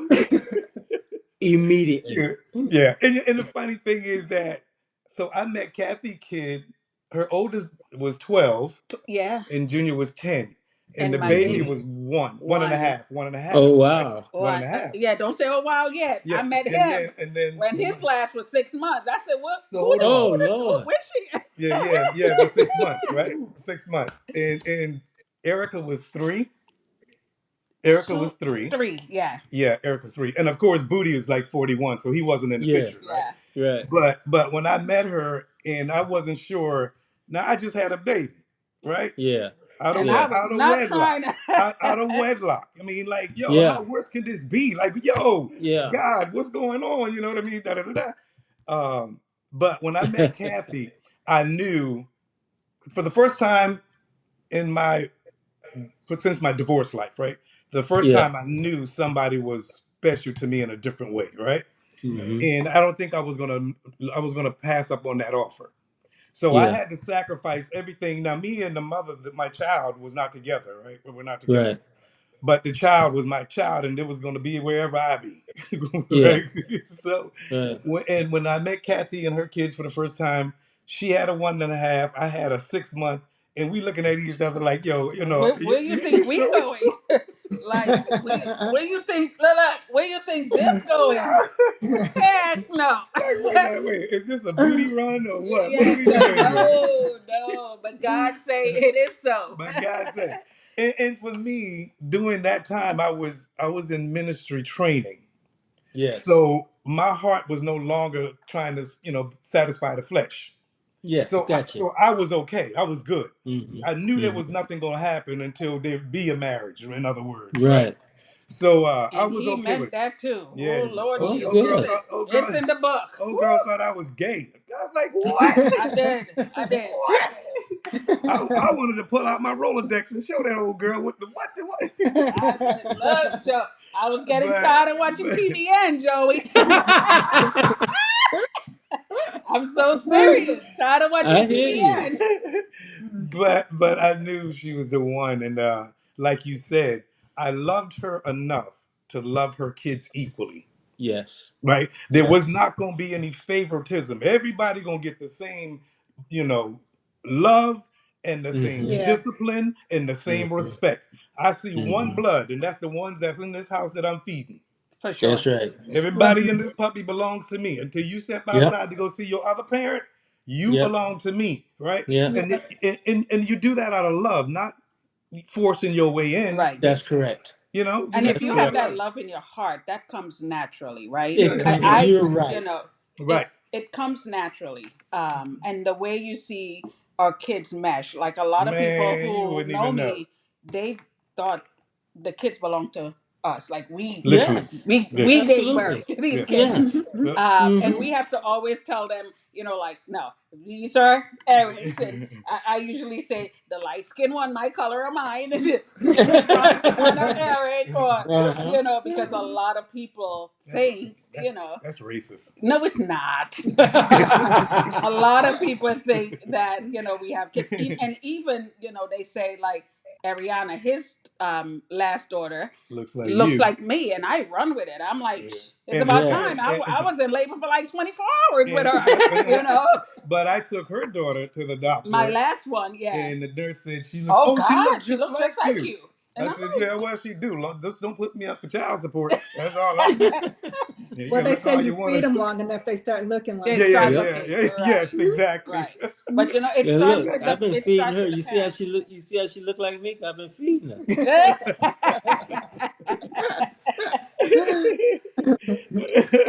Immediately. Yeah. And the funny thing is that, so I met Kathy Kidd. Her oldest was 12, Yeah. and Junior was 10. And And the my baby baby. was one and a half, 1.5. Oh Right? wow. One and a half. Yeah, don't say oh wow yet. Yeah. I met and him then when his last was 6 months. I said, "What? So hold on. Oh Lord. Where's she?" Yeah, for 6 months, right? 6 months. And Erica was 3. Erica was 3. 3, yeah. Yeah, Erica's 3. And of course, Booty is like 41, so he wasn't in the Yeah. picture, right? Yeah. Right. But when I met her and I wasn't sure, now I just had a baby, right? Yeah. Out of And Yeah. I was out of not wedlock. trying to. Out of wedlock. I mean, like, yo, Yeah. how worse can this be? Like, yo, Yeah. God, what's going on? You know what I mean? Da, da, da, da. But when I met Kathy, I knew for the first time in since my divorce life, right? The first Yeah. time I knew somebody was special to me in a different way, right? Mhm. And I don't think I was gonna pass up on that offer. So I Yeah. had to sacrifice everything. Now, me and the mother, my child was not together, right? We're not together. Right. But the child was my child, and it was going to be wherever I be, Yeah. right? So, Right. when I met Kathy and her kids for the first time, she had a 1.5, I had a 6 month, and we looking at each other like, yo, Where you think you we sure? going? Like, where you think, Lila, where you think this going? Heck no. Wait, is this a beauty run or what? What are Yes, we doing here? no. But God say it is so. My God said, and for me, during that time, I was in ministry training. Yes. So my heart was no longer trying to, satisfy the flesh. Yes. So Gotcha. I was okay. I was good. Mm-hmm. I knew there Mm-hmm. was nothing going to happen until there'd be a marriage, in other words, right? Right. So I And was he okay with meant it. that too. Yeah. Oh Lord Oh, Jesus. Girl good. thought, It's in the book. old Woo! girl thought I was gay. I was like, what? I did. What? I wanted to pull out my Rolodex and show that old girl what. I did. Look, Joe. I was getting but, tired of watching TVN, Joey. I'm so serious. Tired of watching I hear you. TVN. but I knew she was the one, and like you said, I loved her enough to love her kids equally. Yes. Right? There Yes. was not going to be any favoritism. Everybody going to get the same, love and the same Mm-hmm. Yeah. discipline and the same Mm-hmm. respect. I see one Mm-hmm. blood, and that's the one that's in this house that I'm feeding. For sure. That's right. Everybody in this puppy belongs to me. Until you step Yep. outside to go see your other parent, you Yep. belong to me, right? Yeah. And you do that out of love, not forcing your way in. Right. That's correct. Just And if That's do you it out have of correct. that love. love in your heart, that comes naturally, right? It Yeah, comes. yeah. You're You right. know, Right. it comes naturally. And the way you see our kids mesh, like a lot of people Man, you who wouldn't know even know. me, they thought the kids belong to us. Like Literally. Yes. we Yeah. gave birth Absolutely. to these Yeah. kids. Yes. Yeah. And Mm-hmm. we have to always tell them, like, no, these are Eric's. And I usually say, the light skinned one, my color or mine, the brown one or Eric, or, Uh-huh. because a lot of people think, That's racist. no, it's not. A lot of people think that, we have kids. And even, they say, like, Ariana, his last daughter, Looks like looks you. like me, and I run with it. I'm like, Yeah. it's And- about Yeah. time. I was in labor for like 24 hours with and- her. But I took her daughter to the doctor. My last one, yeah. And the nurse said she looks. Oh, she God, looks just like you. And I I'm said, like, yeah, well, she do. Just don't put me up for child support. That's all I do. Yeah, you Well, can they look say all you wanna. feed them long enough, they start looking like. They Yeah, start yeah, looking, yeah. right. Yes, exactly. Right. But it Yeah, starts look, with I've been it feeding starts her. with the You see how parents. she look? You see how she look like me? I've been feeding her.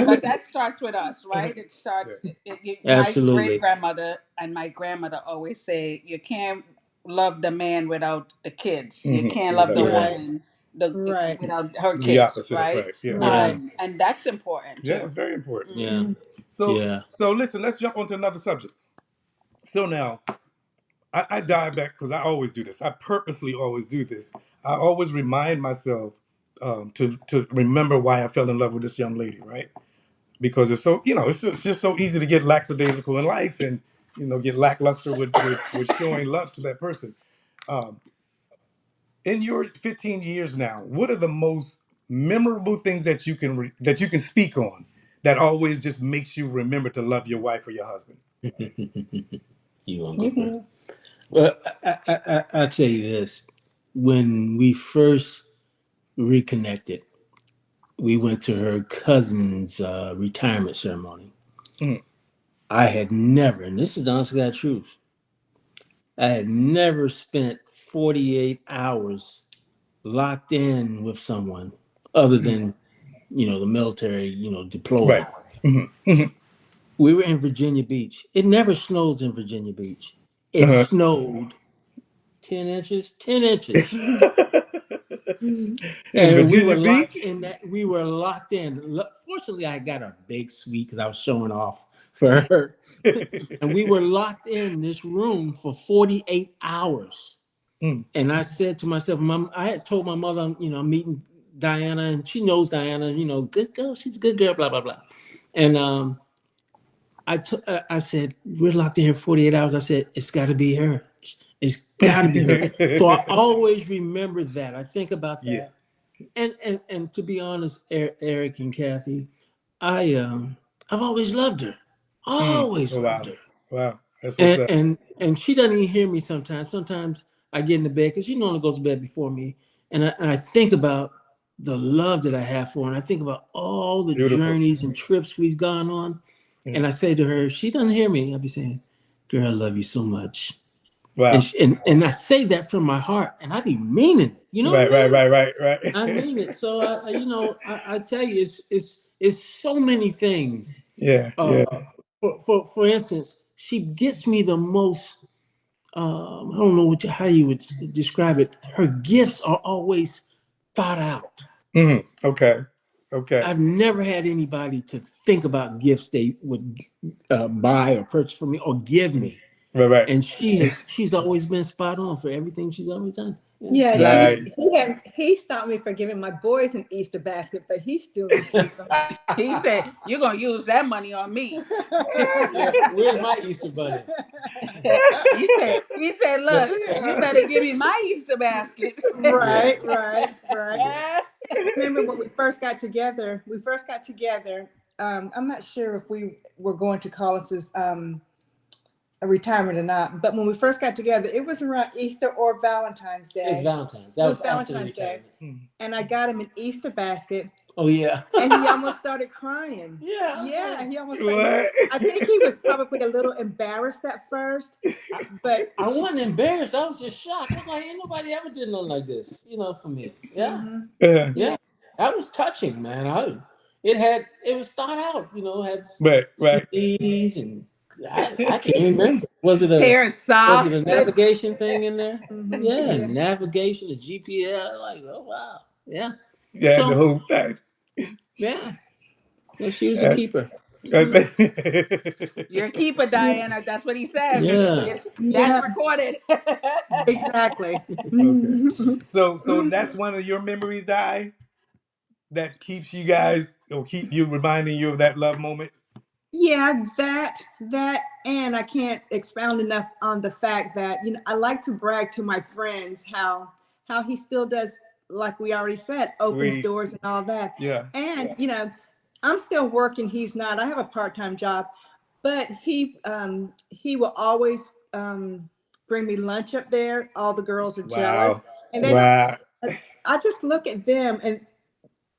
But that starts with us, right? It starts. My Absolutely. great grandmother and my grandmother always say, you can't love the man without the kids. You Mhm. can't love the Right. woman Right. without her The kids, opposite, right? right? Yeah. Right. And that's important too. Yeah, it's very important. Yeah. So, Yeah. so listen, let's jump onto another subject. So now, I dive back because I always do this. I purposely always do this. I always remind myself to remember why I fell in love with this young lady, right? Because it's so it's just so easy to get lackadaisical in life and get lackluster with showing love to that person. Um, in your 15 years now, what are the most memorable things that you can speak on that always just makes you remember to love your wife or your husband? You want to go first? Well, I'll tell you this. When we first reconnected, we went to her cousin's retirement ceremony. Mhm. I had never, and this is the honest to God truth, I had never spent 48 hours locked in with someone other than, the military, deployed. Right. Mhm. We were in Virginia Beach. It never snows in Virginia Beach. It Uh-huh. snowed 10 inches, 10 inches. In And we were Virginia locked Beach? in that. We were locked in. Fortunately, I got a big suite because I was showing off for her. And we were locked in this room for 48 hours. Mm. And I said to myself, Mom, I had told my mother, I'm meeting Diana, and she knows Diana, good girl. She's a good girl, blah, blah, blah. And I said, we're locked in here 48 hours. I said, it's got to be her. It's got to be her. So I always remember that. I think about Yeah. that. And to be honest, Eric and Kathy, I've always loved her. Always Oh, loved wow. her. Wow. That's what's And up. and she doesn't even hear me sometimes. Sometimes I get into bed because she normally goes to bed before me, and I think about the love that I have for her, and I think about all the Beautiful. journeys and trips we've gone on, and I say to her, she doesn't hear me. I'll be saying, "Girl, I love you so much," and Wow. and I say that from my heart, and I be meaning it. You know what I Right, right, mean? right, right, right. I mean it. So I tell you, it's so many things. Yeah, Uh, yeah. for instance, she gets me the most. I don't know how you would describe it. Her gifts are always thought out. Okay. Okay. I've never had anybody to think about gifts they would buy or purchase for me or give me. Right, right. And she's always been spot on for everything she's always done. Yeah. Yeah, Nice. he stopped me from giving my boys an Easter basket, but he still receives them. He said, "You're gonna use that money on me." Yeah, where's my Easter bunny? He said, "Look, you better give me my Easter basket." Right. Remember when we first got together? I'm not sure if we were going to Collis's a retirement or not, but when we first got together, it was around Easter or Valentine's Day. It's Valentine's. It That was was after Valentine's Day. retirement. And I got him an Easter basket, Oh yeah. and he almost started crying. Yeah. He almost. What? I think he was probably a little embarrassed at first, but I wasn't embarrassed. I was just shocked. I was like, ain't nobody ever did nothing like this, for me. Yeah. Yeah. That was touching, man. It was thought out, had Right, right. CDs and I can't remember. Was it Pair of a socks. navigation thing in there? Yeah, Yeah. navigation, a GPS. Like, oh wow. Yeah. Yeah, the So whole thing. yeah. Well, she was a keeper. You're a keeper, Diana. That's what he says. Yeah. That's recorded. Exactly. Okay. So that's one of your memories, Di, that keeps you guys or keep you reminding you of that love moment. Yeah, that, and I can't expound enough on the fact that I like to brag to my friends how he still does, like we already said, opens Sweet. doors and all that. Yeah. And I'm still working. He's not. I have a part-time job, but he will always bring me lunch up there. All the girls are jealous, and then Wow. I just look at them and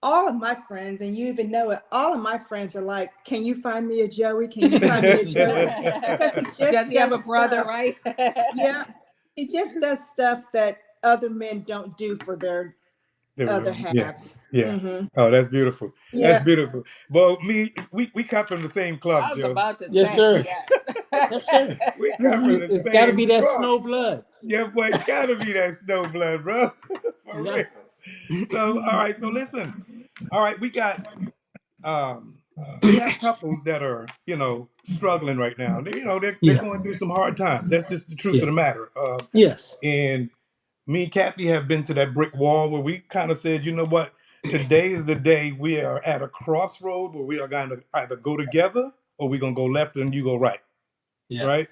all of my friends, and you even know it, all of my friends are like, can you find me a Joey? Can you find me a Joey? Because he just Does he have a does brother, stuff. right? Yeah. He just does stuff that other men don't do for their other halves. Yeah. Mhm. Oh, that's beautiful. Yeah. That's beautiful. Well, we come from the same club, I was Joe. about to Yes, say. sir. Yeah. Yes, sir. We come from the It's same got to be that club. snow blood. Yeah, boy, it's gotta be that snow blood, bro. For Yeah. real. So, all right. So listen. All right, we have couples that are, struggling right now. They're Yeah. going through some hard times. That's just the truth Yeah. of the matter. Yes. And me and Kathy have been to that brick wall where we kind of said, you know what? Today is the day we are at a crossroad where we are going to either go together or we're going to go left and you go right. Yeah. Right?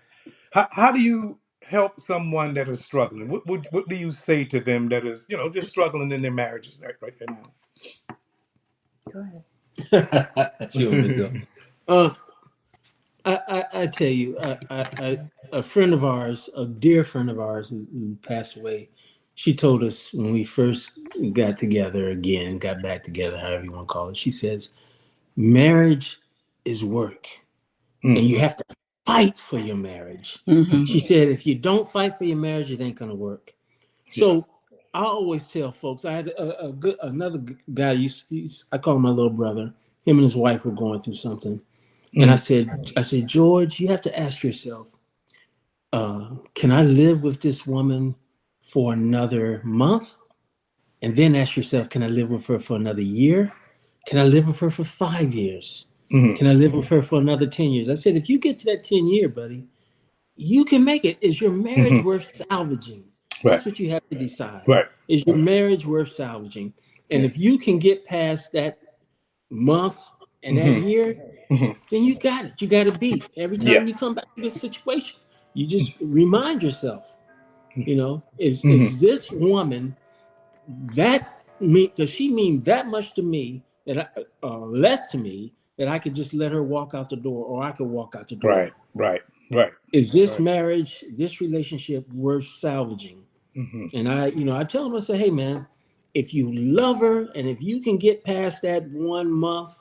How do you help someone that is struggling? What do you say to them that is, just struggling in their marriages right now? Go ahead. She want me to go. I tell you, a friend of ours, a dear friend of ours who passed away, she told us when we first got back together, however you want to call it, she says, marriage is work and you have to fight for your marriage. Mhm. She said, if you don't fight for your marriage, it ain't going to work. So I always tell folks, I had another guy, I call him my little brother. Him and his wife were going through something. And I said, George, you have to ask yourself, can I live with this woman for another month? And then ask yourself, can I live with her for another year? Can I live with her for 5 years? Can I live with her for another 10 years? I said, if you get to that 10-year, buddy, you can make it. Is your marriage worth salvaging? That's what you have to decide. Right. Is your marriage worth salvaging? And if you can get past that month and that year, then you got it. You got to beat. Every Yeah. time you come back to this situation, you just remind yourself, Hmm. is this woman that me? Does she mean that much to me less to me that I could just let her walk out the door, or I could walk out the door? Right. Right. Right. Is this Right. marriage, this relationship worth salvaging? Hmm. And I tell them, I say, hey man, if you love her and if you can get past that 1 month,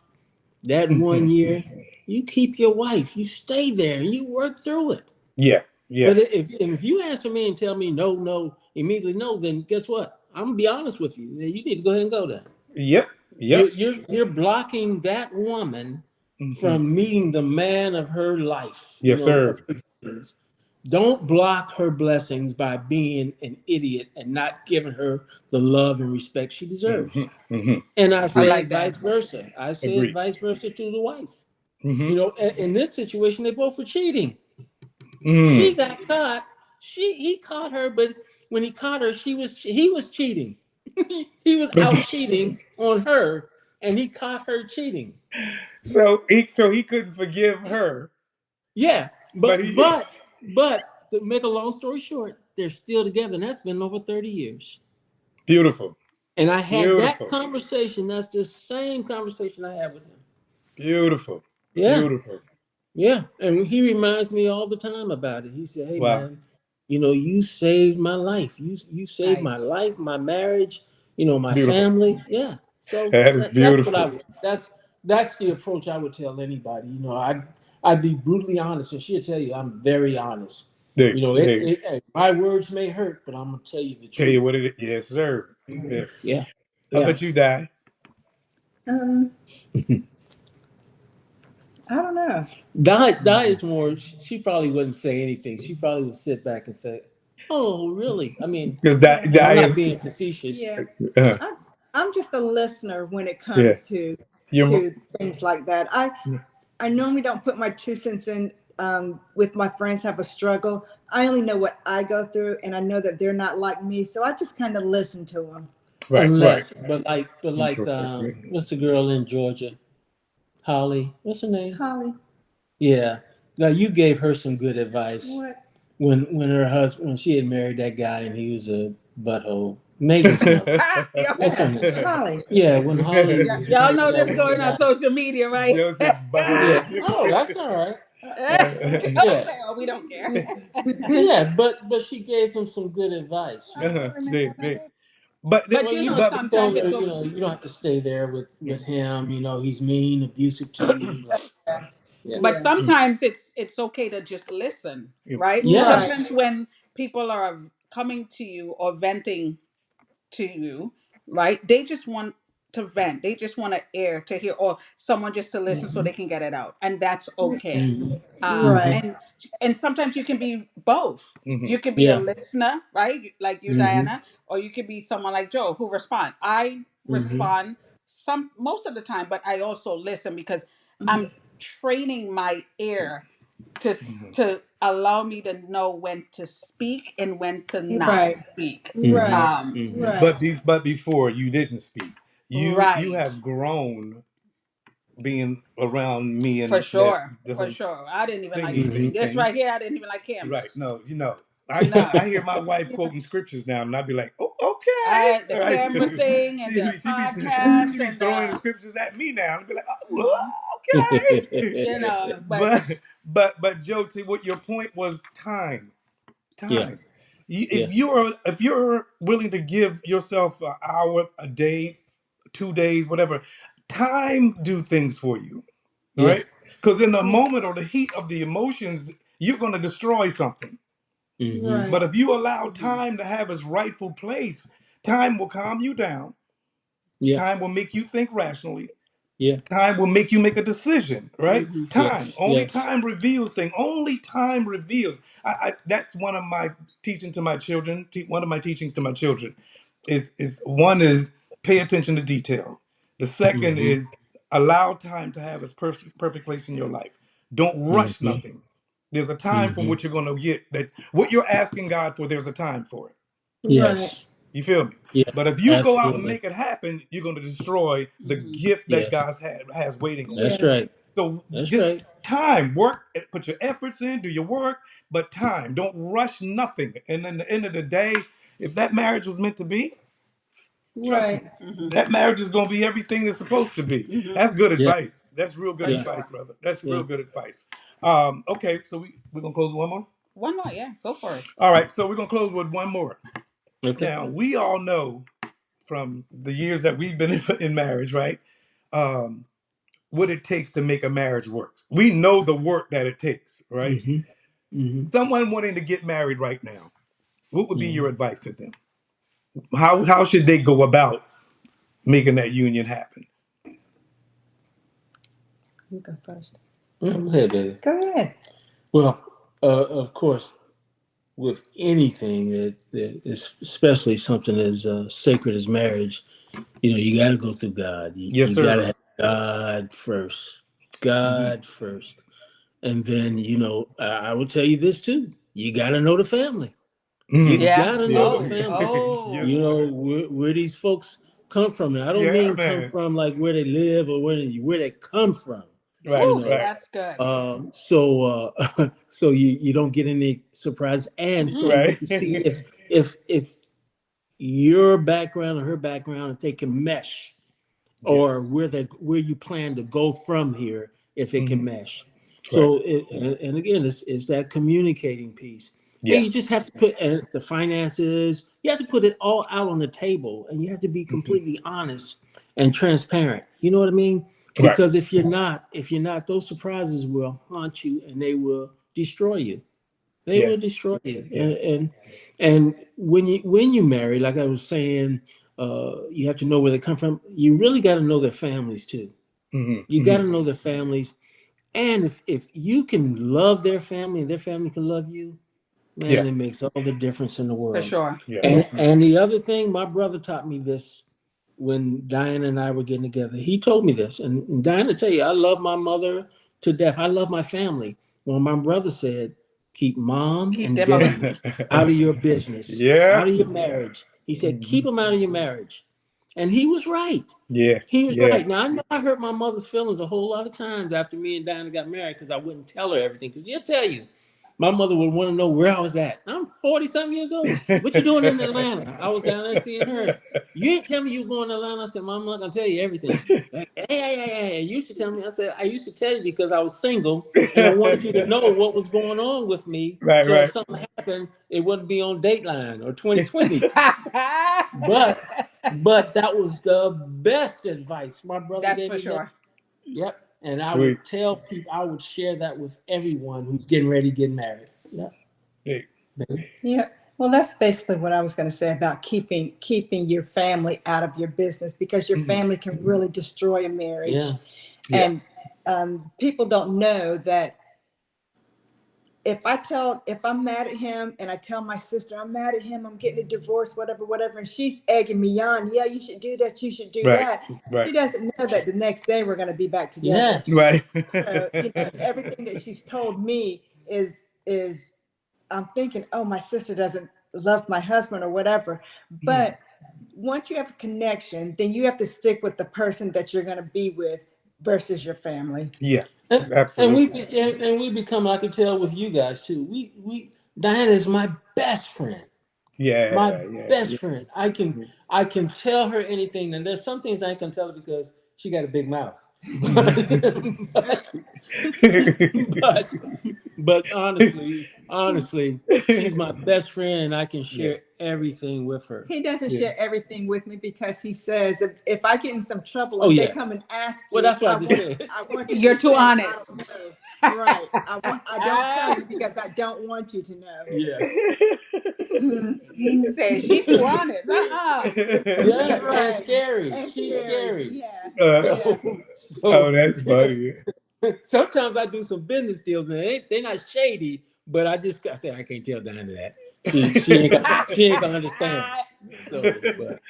that Hmm. 1 year, you keep your wife, you stay there, and you work through it. Yeah. Yeah. But if you answer me and tell me no, no, immediately no, then guess what? I'm gonna be honest with you. You need to go ahead and go there. Yep. You're Yep. you're you're blocking that woman Hmm. from meeting the man of her life. Yes, sir. Of her dreams. Don't block her blessings by being an idiot and not giving her the love and respect she Hmm. deserves. Hmm. And I I Agree. say like it that. vice versa. I say it Agree. vice versa to the wife. Hmm. In this situation, they both were cheating. She Mm. got caught. He caught her, but when he caught her, he was cheating. He was out cheating on her, and he caught her cheating. So he couldn't forgive her, Yeah, but but he but but to make a long story short, they're still together, and that's been over 30 years. beautiful, And I had that beautiful, conversation. That's the same conversation I had with him. beautiful, Yeah, beautiful. yeah. And he reminds me all the time about it. He said, "Hey, Wow, man, you saved my life. You saved my Nice. life, my marriage. it's My beautiful. family. Yeah. So That is that's what I beautiful. would. That's the approach I would tell anybody. I'd be brutally honest, and she'll tell you I'm very honest. They, they My words may hurt, but I'm gonna tell you the tell you truth. what it is. Yes, sir. Yes. Yeah, How yeah. about you, Di? Um, I don't know. Di is more. She probably wouldn't say anything. She probably would sit back and say, "Oh, really? I mean, Because Di, Yeah, I'm Di not is, being facetious." yeah. uh, I'm just a listener when it yeah. comes to You're, things like that. I normally don't put my 2 cents in. With my friends have a struggle. I only know what I go through, and I know that they're not like me, so I just kind of listen to them. right, right. Unless, what's the girl in Georgia? Holly. What's her name? Holly, Yeah. Now you gave her some good advice what? when her husband when she had married that guy and he was a butthole. Megan's mother. What's her name? Holly. Yeah, when Holly was Y'all married know this that going on guy. social media, right? Joseph Butthole. Yeah. Oh, that's all right. Don't Yeah. say, oh, we don't care. Yeah, but she gave him some good advice. I don't remember They, that. but, But Well, but, she sometimes told her, it's okay. you don't have to stay there with him. He's mean, abusive to you. Blah, blah. Yeah. But Yeah. sometimes it's okay to just listen, right? Yes. Right. Sometimes when people are coming to you or venting to you, right? They just want to vent. They just want to air to hear, or someone just to listen so Mm-hmm. they can get it out, and that's okay. Mm-hmm. Right. Mm-hmm. And sometimes you can be both. Mhm. You can be a Yeah. listener, right? Like you, Mm-hmm. Diana, or you could be someone like Joe who respond. I Mm-hmm. respond most of the time, but I also listen because Mhm. I'm training my ear to Mhm. to allow me to know when to speak and when to not Right. speak. Mm-hmm. Right. Um, Mm-hmm. Right. but before you didn't speak. You right. have grown being around me For and that sure. the For whole sure. I didn't even like thingy thing this thing. right here. I didn't even like Right. cameras. No, No. I hear my wife quoting scriptures now, and I'd be like, "Oh, okay." The All right, so camera thing and the she be podcast she be and throwing the the scriptures at me now, and I'd be like, mhm, "Oh, okay." but But Joe, to what your point was, Yeah. time. Yeah. If you're willing to give yourself an hour, a day, 2 days, whatever, time do things for you. All Yeah. right, because in the Yeah. moment or the heat of the emotions, you're going to destroy something. Mm-hmm. But Right. if you allow mhm, time to have its rightful place, time will calm you down. Yeah. Time will make you think rationally. Yeah. Time will make you make a decision, right? mhm. Time. Yes. Only Yes. time reveals things. Only time reveals. That's one of my teaching to my children. One of my teachings to my children is one is pay attention to detail. The second Mm-hmm. is allow time to have its perfect place in your life. Don't rush Mm-hmm. nothing. There's a time for Mm-hmm. what you're going to get. That what you're asking God for. There's a time for it. Right. Yes. You feel me? Yeah. But if you go out and Absolutely. make it happen, you're going to destroy the Mhm. gift that Yes. God has waiting on you. That's Yes. right. So That's just right. time, work, put your efforts in, do your work, but time. Don't rush nothing. And in the end of the day, if that marriage was meant to be, trust me, Right. that marriage is going to be everything it's supposed to be. Mm-hmm. That's good Yeah. advice. That's real good For Yeah. advice, sure. brother. That's Yeah. real good advice. Okay, so we're going to close with one more. One more, yeah. Go for it. All right, so we're going to close with one more. Okay. Now, we all know from the years that we've been in marriage, right? Um, what it takes to make a marriage work. We know the work that it takes, right? Mm-hmm. Mm-hmm. Someone wanting to get married right now, what would be Mm-hmm. your advice to them? How should they go about making that union happen? You go first. Go ahead, baby. Go ahead. Well, of course, with anything that is, especially something as sacred as marriage, you got to go through God. Yes, You got to sir. have God first. Hmm. God first. And then, I will tell you this too. You got to know the family. You Mm. Yeah. got to know the Yeah. Oh, family. Yes. oh. Where these folks come from. And I don't Yeah, mean come man. from like where they live or where they come from. Right. You Whew, know, Right. that's good. so you don't get any surprise, and so you Right. can see if your background or her background, if they can mesh, or Yes. where you plan to go from here, if it can Hmm. mesh. Right. So and again, it's that communicating piece, and Yeah. you just have to put the finances. You have to put it all out on the table, and you have to be Hmm. completely honest and transparent. You know what I mean? Right. Because if you're not, those surprises will haunt you, and they will destroy you. They Yeah. will destroy you. Yeah. And when you marry, like I was saying, you have to know where they come from. You really got to know their families too. Hmm. You got Hmm. to know their families, and if you can love their family and their family can love you, Yeah. man, it makes all the difference in the For world. sure. Yeah. And the other thing, my brother taught me this when Diana and I were getting together. He told me this, and Diana, tell you, I love my mother to death. I love my family. Well, my brother said, keep mom Keep and them around. dad out of your business, Yeah. out of your marriage. He said, keep Mhm. them out of your marriage, and he was right. Yeah. He was Yeah. right. Now I know I hurt my mother's feelings a whole lot of times after me and Diana got married because I wouldn't tell her everything. Because she'll tell you, my mother would want to know where I was at. I'm 40-something years old. What you doing in Atlanta? I was down there seeing her. You didn't tell me you were going to Atlanta. I said, Mom, I'm not gonna tell you everything. Like, hey. You used to tell me. I said, I used to tell you because I was single and I wanted you to know what was going on with me. Right. So if Right. something happened, it wouldn't be on Dateline or 2020. But but that was the best advice my brother That's gave for me. That sure. Yep. And I Sweet. would tell people, I would share that with everyone who's getting ready to get married. Yep. Hey. Yeah. Well, that's basically what I was going to say about keeping your family out of your business, because your Mhm. family can really destroy a Yeah. marriage. Yeah. And people don't know that if I'm mad at him and I tell my sister I'm mad at him, I'm getting a divorce, whatever, and she's egging me on, yeah, you should do that, you should do Right. that. Right. She doesn't know that the next day we're going to be back together. Yes. Right. So everything that she's told me is I'm thinking, oh, my sister doesn't love my husband or whatever. Mhm. But once you have a connection, then you have to stick with the person that you're going to be with versus your family. Yeah. And we Absolutely. and we become, I could tell with you guys too. We Diana is my best friend. My Yeah. Yeah. best Yeah. friend. I can tell her anything, and there's some things I can tell her because she got a big mouth. But but but honestly, she's my best friend, and I can Yeah. share everything with her. He doesn't Yeah. share everything with me because he says if I get in some trouble Oh and they yeah. come and ask Well, you, that's what I just said. I want you to You're too say I honest. don't know. Right. I don't tell you because I don't want you to know. Yes. He said she too honest. Yeah, and Right. scary. And She's scary. scary. Yeah. Uh, Yeah. oh, So that's funny. sometimes I do some business deals, and they're not shady, but I say I can't tell Diana that. She ain't gonna understand. So, but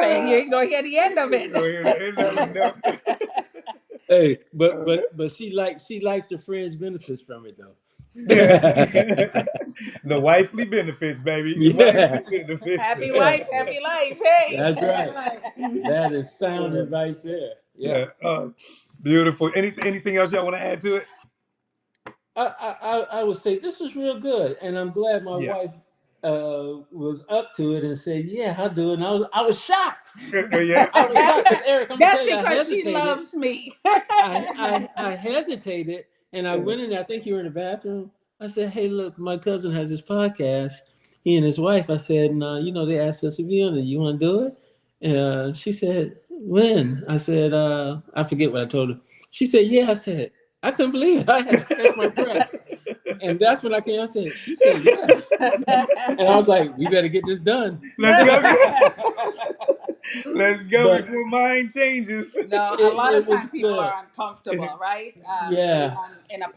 Saying you Ah, ain't gonna hear the end of you it. gonna hear the end of it? No. hey, but she likes the friends benefits from it though. The wifely benefits, baby. The Yeah, wifely benefits. Happy yeah, wife, happy life. Hey. that's That's right. right. That is sound Uh, advice there. Yeah. yeah. Beautiful. Anything else y'all want to add to it? I would say this was real good, and I'm glad my Yeah. wife was up to it and said, "Yeah, I'll do it." And I was shocked. Yeah. I was shocked because Eric, I'm gonna That's tell you, I because she hesitated. loves me. I hesitated, and I went in there. I think you were in the bathroom. I said, "Hey, look, my cousin has this podcast. He and his wife." I said, "No, they asked us to be on it. You want to do it?" She said, "When?" I said, "I forget what I told her." She said, "Yeah." I said, I couldn't believe it. I had to catch my breath, and that's when I came. I said, "She said yes," and I was like, "We better get this done." Let's go. Let's go But before mine changes. No, a lot it of was time people good. are uncomfortable, right? Being Yeah. on in a Eh,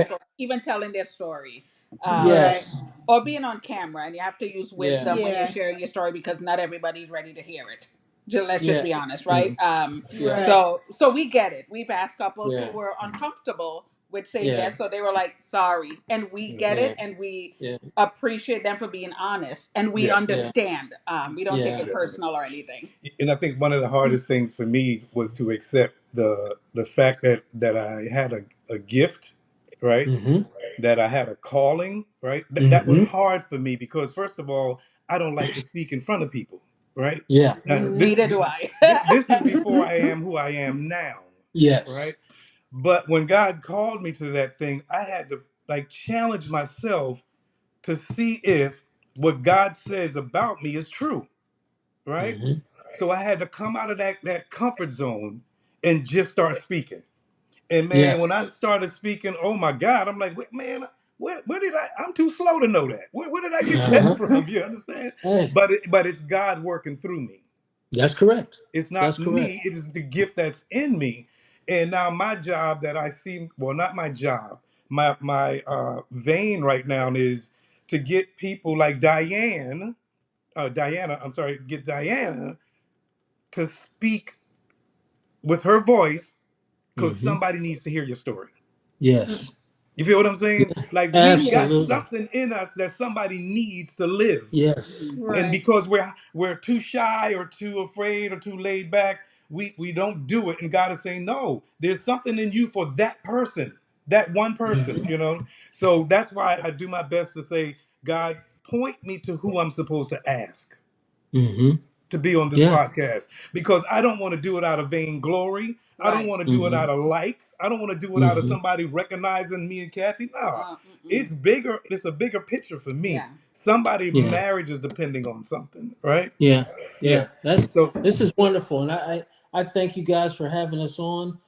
podcast or even telling their story, um, Right. yes. or being on camera, and you have to use Yeah. wisdom when you're Yeah. sharing your story because not everybody's ready to hear it. Let's just Yeah. be honest, right? Yeah. Right. So we get it. We've asked couples who Yeah. were uncomfortable with saying Yeah. yes, so they were like, "Sorry," and we get Yeah. it, and we Yeah. appreciate them for being honest, and we Yeah. Yeah. understand. We don't take Yeah. it personal or anything. And I think one of the hardest things for me was to accept the fact that I had a gift, right? Mm-hmm. That I had a calling, right? That was Mm-hmm. hard for me because first of all, I don't like to speak in front of people, right? Yeah. This Neither do I. this is before I am who I am now, Yes. right? But when God called me to that thing, I had to like challenge myself to see if what God says about me is true, right? Mm-hmm. So I had to come out of that comfort zone and just start speaking. And man, Yes. when I started speaking, oh my God, I'm like, "Wait, man, where did I'm too slow to know that. Where did I get that Uh-huh. from? You understand? Hey, But it's God working through me. that's correct. It's That's not correct. me. It is the gift that's in me. And now my job that I see, well, not my job, my vein right now is to get people like Diana, I'm sorry, get Diana to speak with her voice because Mm-hmm. somebody needs to hear your story. Yes. You feel what I'm saying? Like we Yeah. got Absolutely. something in us that somebody needs to live. Yes. And Right. because we're too shy or too afraid or too laid back, we don't do it. And God is saying, no, there's something in you for that person, that one person, Mm-hmm. So that's why I do my best to say, God, point me to who I'm supposed to ask Mm-hmm. to be on this Yeah. podcast because I don't want to do it out of vainglory. I don't Right. want to do it Mm-hmm. out of likes. I don't want to do it out of Mm-hmm. somebody recognizing me and Kathy. No, Mm-mm. it's bigger. It's a bigger picture for me. Yeah. Somebody Yeah. marriage is depending on something, right? Yeah. Yeah. Yeah. That's So this is wonderful, and I thank you guys for having us on.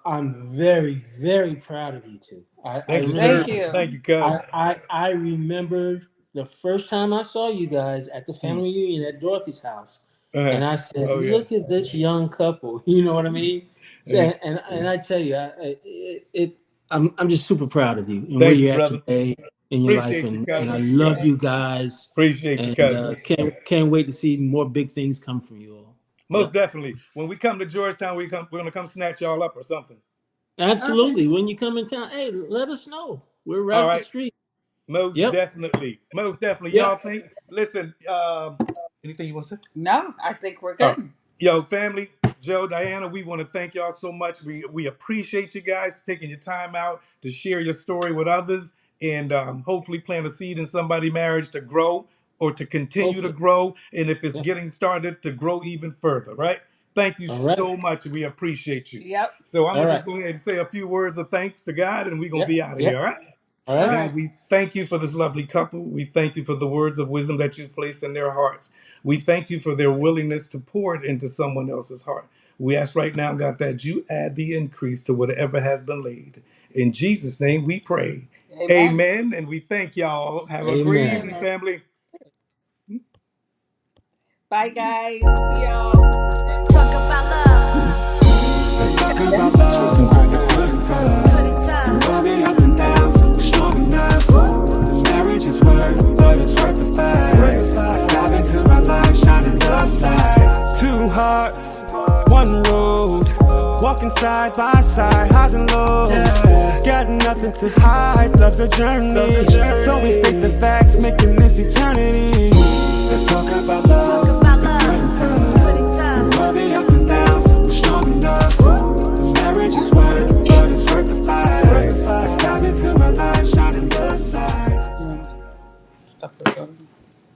I'm very, very proud of you two. I thank you, remember sir. Thank you. Thank you, cuz. I remember the first time I saw you guys at the Mm. family reunion at Dorothy's house, Uh-huh. and I said, Oh yeah. "Look at this young couple." You know what I mean? So, Uh, and I tell you, I'm just super proud of you and where Thank you, you're at brother. today in your life, Appreciate you, cuz. and I love you guys, Appreciate you, and cousin. can't wait to see more big things come from you all. Most Yep. definitely. When we come to Georgetown, we're gonna come snatch y'all up or something. Okay. Absolutely. When you come in town, hey, let us know. We're right All up the right. street. Most Yep. definitely. Most definitely. Y'all Yep. think, listen, anything you want to say? No, I think we're Oh, good. yo, family, Joe, Diana, we want to thank y'all so much. We appreciate you guys taking your time out to share your story with others and hopefully plant a seed in somebody's marriage to grow or to continue to Hopefully. grow. And if it's Yep. getting started, to grow even further, right? Thank you All right. so much. We appreciate you. Yep. So I'm All going to right. just go ahead and say a few words of thanks to God and we're going to Yep. be out of Yep. here, all right? All All right. right. God, we thank you for this lovely couple. We thank you for the words of wisdom that you've placed in their hearts. We thank you for their willingness to pour it into someone else's heart. We ask right now, God, that you add the increase to whatever has been laid. In Jesus' name we pray. Amen. Amen. And we thank y'all. Have a great Amen. evening, Amen. family. Bye, guys. See y'all. Talk about love. Let's talk about love. The good and tough. Through all the ups and downs, we're strong enough. The marriage is worth, but it's worth the fight. Let's dive into our life, shining those lights. Two hearts, one road, walking side by side, highs and lows. Got nothing to hide, love's a journey. So we state the facts, making this eternity. Let's talk about love. The good and tough.